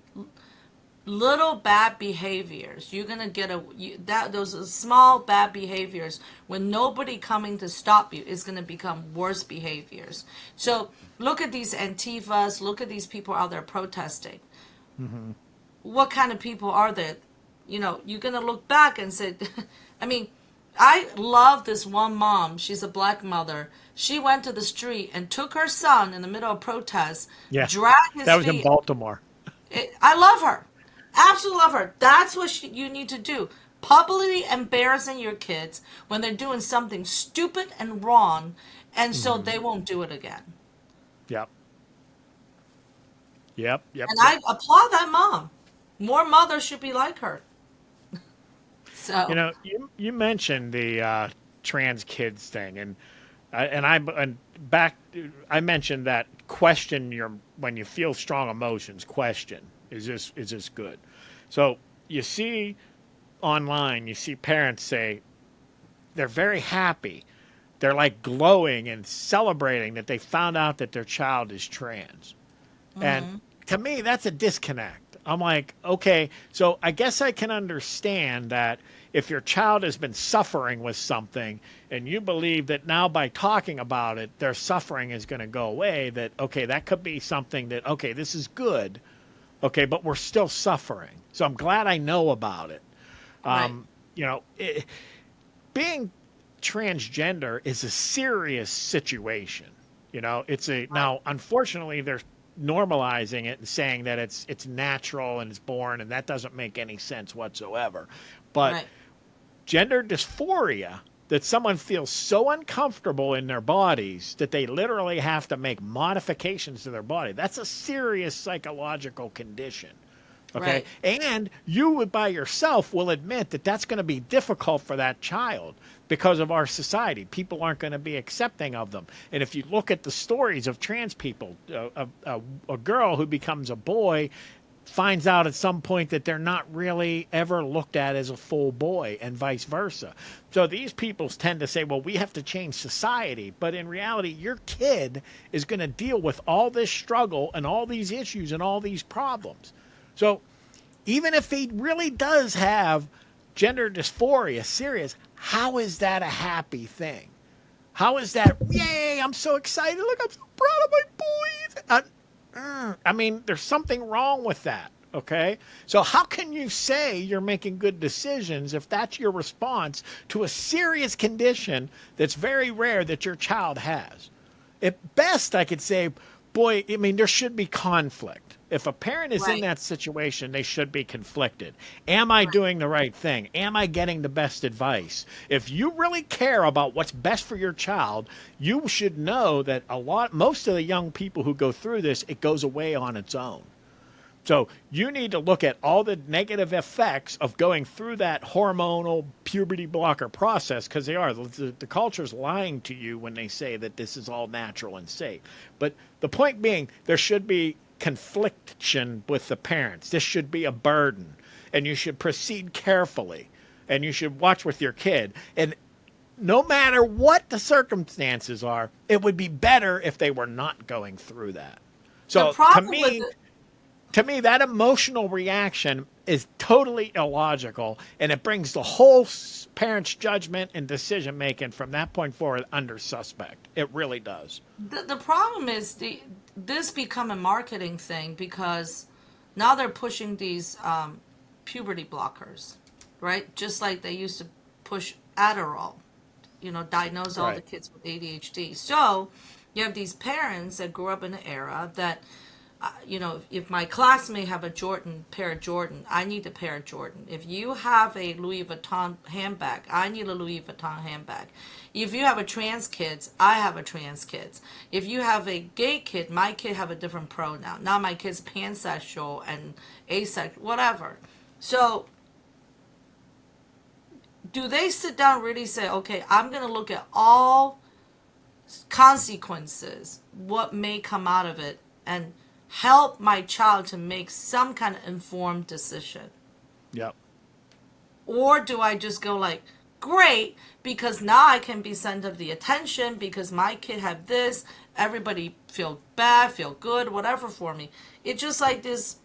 little bad behaviors, you're gonna get those small bad behaviors when nobody coming to stop you is gonna become worse behaviors. So look at these Antifas, look at these people out there protesting. Mm-hmm. What kind of people are they? You know, you're gonna look back and say, I mean, I love this one mom. She's a black mother. She went to the street and took her son in the middle of protest, dragged his feet. That was in Baltimore. I love her. Absolutely love her. That's what you need to do. Publicly embarrassing your kids when they're doing something stupid and wrong, and so they won't do it again. Yep. And I applaud that mom. More mothers should be like her. So you know, you mentioned the trans kids thing, and I mentioned that question when you feel strong emotions. Question. Is this good? So you see online, you see parents say they're very happy. They're like glowing and celebrating that they found out that their child is trans. Mm-hmm. And to me, that's a disconnect. I'm like, okay, so I guess I can understand that if your child has been suffering with something and you believe that now by talking about it, their suffering is going to go away, that, okay, that could be something that, okay, this is good. Okay, but we're still suffering. So I'm glad I know about it. Right. You know, being transgender is a serious situation. You know, now, unfortunately, they're normalizing it and saying that it's natural and it's born, and that doesn't make any sense whatsoever. But gender dysphoria, that someone feels so uncomfortable in their bodies that they literally have to make modifications to their body. That's a serious psychological condition. Okay. Right. And you by yourself will admit that that's going to be difficult for that child because of our society. People aren't going to be accepting of them. And if you look at the stories of trans people, a girl who becomes a boy finds out at some point that they're not really ever looked at as a full boy, and vice versa. So these people tend to say, well, we have to change society. But in reality, your kid is going to deal with all this struggle and all these issues and all these problems. So even if he really does have gender dysphoria, serious, how is that a happy thing? How is that, yay, I'm so excited. Look, I'm so proud of my boys. I mean, there's something wrong with that, okay? So how can you say you're making good decisions if that's your response to a serious condition that's very rare that your child has? At best, I could say, boy, I mean, there should be conflict. If a parent is in that situation, they should be conflicted. Am I doing the right thing? Am I getting the best advice? If you really care about what's best for your child, you should know that most of the young people who go through this, it goes away on its own. So you need to look at all the negative effects of going through that hormonal puberty blocker process, because they are. The culture's lying to you when they say that this is all natural and safe. But the point being, there should be confliction with the parents. This should be a burden, and you should proceed carefully, and you should watch with your kid. And no matter what the circumstances are, it would be better if they were not going through that. So The problem with it, to me, that emotional reaction is totally illogical, and it brings the whole parent's judgment and decision making from that point forward under suspect. It really does. the problem is this become a marketing thing because now they're pushing these puberty blockers, right? Just like they used to push Adderall, diagnose all the Right. kids with ADHD. So you have these parents that grew up in an era that, if my classmate have a pair of Jordan, I need a pair of Jordan. If you have a Louis Vuitton handbag, I need a Louis Vuitton handbag. If you have a trans kids, I have a trans kids. If you have a gay kid, my kid have a different pronoun. Now my kid's pansexual and asexual, whatever. So do they sit down and really say, okay, I'm going to look at all consequences, what may come out of it, and help my child to make some kind of informed decision? Yep. Or do I just go like, great, because now I can be center of the attention because my kid had this, everybody feel bad, feel good, whatever for me. It's just like this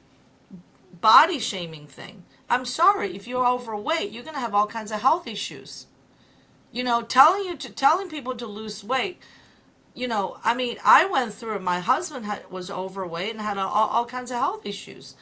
body shaming thing. I'm sorry, if you're overweight, you're going to have all kinds of health issues. Telling people to lose weight, I went through it. My husband was overweight and had all kinds of health issues.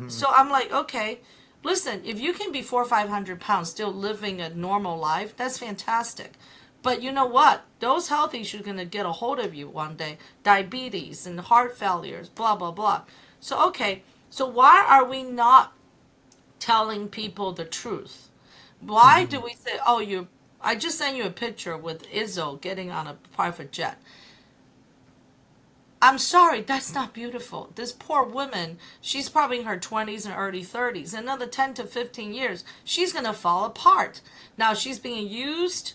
So I'm like, okay, listen, if you can be 400 or 500 pounds still living a normal life, that's fantastic. But you know what? Those health issues are going to get a hold of you one day. Diabetes and heart failures, blah, blah, blah. So, okay, so why are we not telling people the truth? Why do we say, I just sent you a picture with Izzo getting on a private jet. I'm sorry, that's not beautiful. This poor woman, she's probably in her 20s and early 30s. In another 10 to 15 years, she's going to fall apart. Now, she's being used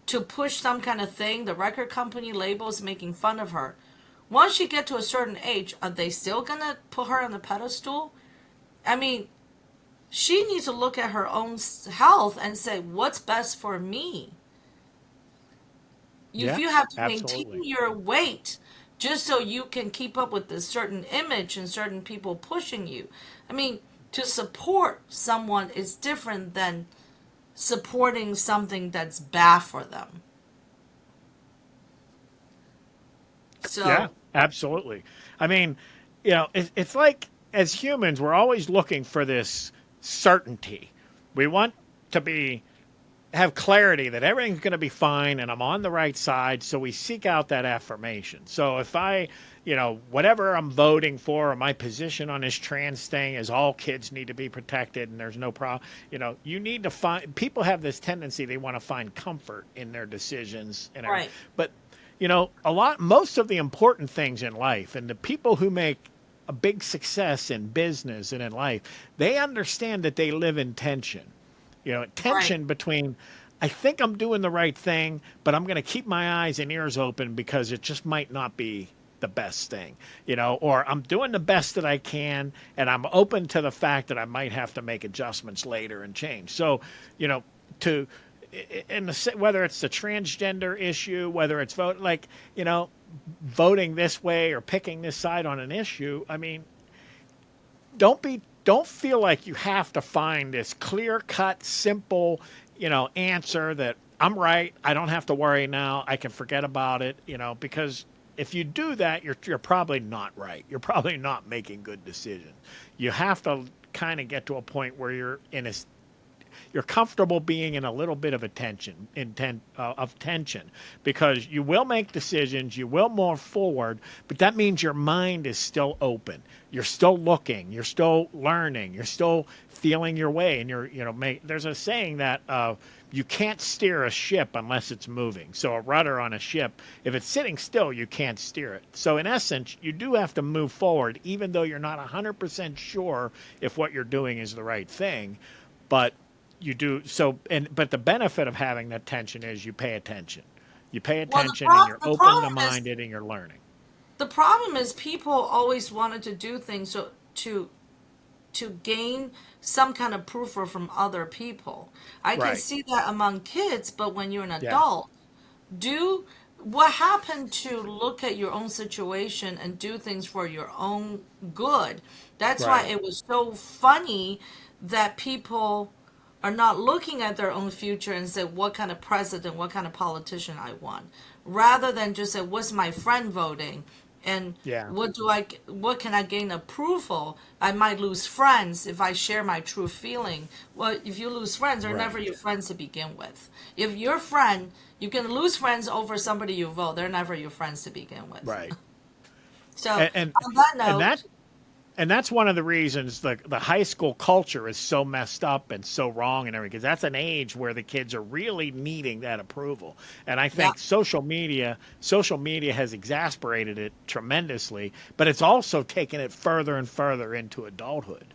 to push some kind of thing. The record company labels making fun of her. Once you get to a certain age, are they still going to put her on the pedestal? I mean, she needs to look at her own health and say, what's best for me? If you have to Absolutely. maintain your weight just so you can keep up with a certain image and certain people pushing you. I mean, to support someone is different than supporting something that's bad for them. So, Yeah, absolutely. I mean, it's like as humans, we're always looking for this certainty. We want to have clarity that everything's going to be fine and I'm on the right side, so we seek out that affirmation. So if whatever I'm voting for or my position on this trans thing is all kids need to be protected and there's no problem, you need to find, people have this tendency, they want to find comfort in their decisions and everything. right, But most of the important things in life and the people who make a big success in business and in life, they understand that they live in tension. right, Tension between, I think I'm doing the right thing, but I'm going to keep my eyes and ears open because it just might not be the best thing, or I'm doing the best that I can and I'm open to the fact that I might have to make adjustments later and change. So, to whether it's the transgender issue, whether it's voting this way or picking this side on an issue, I mean, don't feel like you have to find this clear-cut, simple, answer that I'm right, I don't have to worry now, I can forget about it, because if you do that, you're probably not right. You're probably not making good decisions. You have to kind of get to a point where you're in you're comfortable being in a little bit of of tension, because you will make decisions, you will move forward, but that means your mind is still open. You're still looking, you're still learning, you're still feeling your way, and there's a saying that you can't steer a ship unless it's moving. So a rudder on a ship, if it's sitting still, you can't steer it. So in essence, you do have to move forward, even though you're not 100% sure if what you're doing is the right thing. But you do so, but the benefit of having that tension is you pay attention. You pay Well, attention, and you're the open problem is minded, and you're learning. the problem is people always wanted to do things to gain some kind of proof from other people. I can Right. see that among kids, but when you're an Yeah. adult, do what happened to look at your own situation and do things for your own good. That's why Right. it was so funny that people are not looking at their own future and say, what kind of president, what kind of politician I want, rather than just say, what's my friend voting, and Yeah. what can I gain approval? I might lose friends if I share my true feeling. Well, if you lose friends, they're never Right. your friends to begin with. If your friend, you can lose friends over somebody you vote, they're never your friends to begin with. Right. So And and, on that and that note, and that's one of the reasons the high school culture is so messed up and so wrong and everything, because that's an age where the kids are really needing that approval. And I yeah, think social media has exasperated it tremendously, but it's also taken it further and further into adulthood.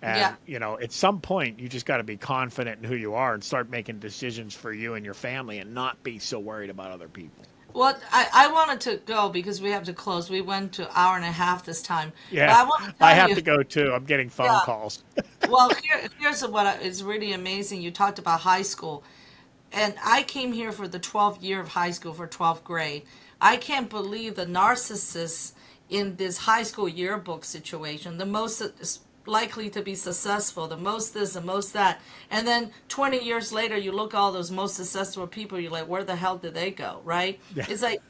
yeah. And at some point you just got to be confident in who you are and start making decisions for you and your family, and not be so worried about other people. Well, I wanted to go because we have to close. We went to hour and a half this time, but Yeah, I want to I tell have you, to go too. I'm getting phone yeah. calls. Well, here's what is really amazing. You talked about high school, and I came here for the 12th year of high school for 12th grade. I can't believe the narcissists in this high school yearbook situation, the most likely to be successful, the most this, the most that. And then 20 years later, you look at all those most successful people, you're like, where the hell did they go, right? Yeah. It's like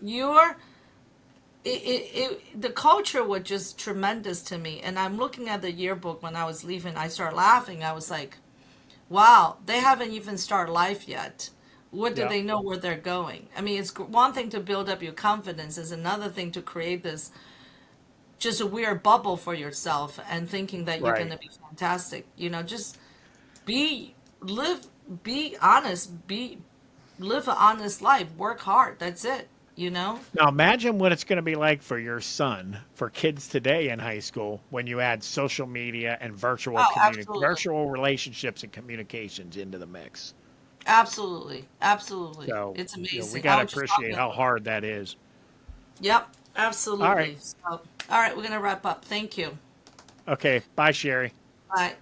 the culture was just tremendous to me. And I'm looking at the yearbook when I was leaving, I started laughing. I was like, wow, they haven't even started life yet. What do Yeah. they know where they're going? I mean, it's one thing to build up your confidence, it's another thing to create this just a weird bubble for yourself and thinking that you're going Right. to be fantastic. Just be, live, be honest, live an honest life, work hard. That's it, you know? Now imagine what it's going to be like for your son, for kids today in high school, when you add social media and Oh, absolutely. virtual relationships and communications into the mix. Absolutely. Absolutely. So, It's we amazing. got I to was just appreciate talking how about, hard that is. yep, All right. absolutely. So, all right, we're going to wrap up. Thank you. Okay. Bye, Sherry. Bye.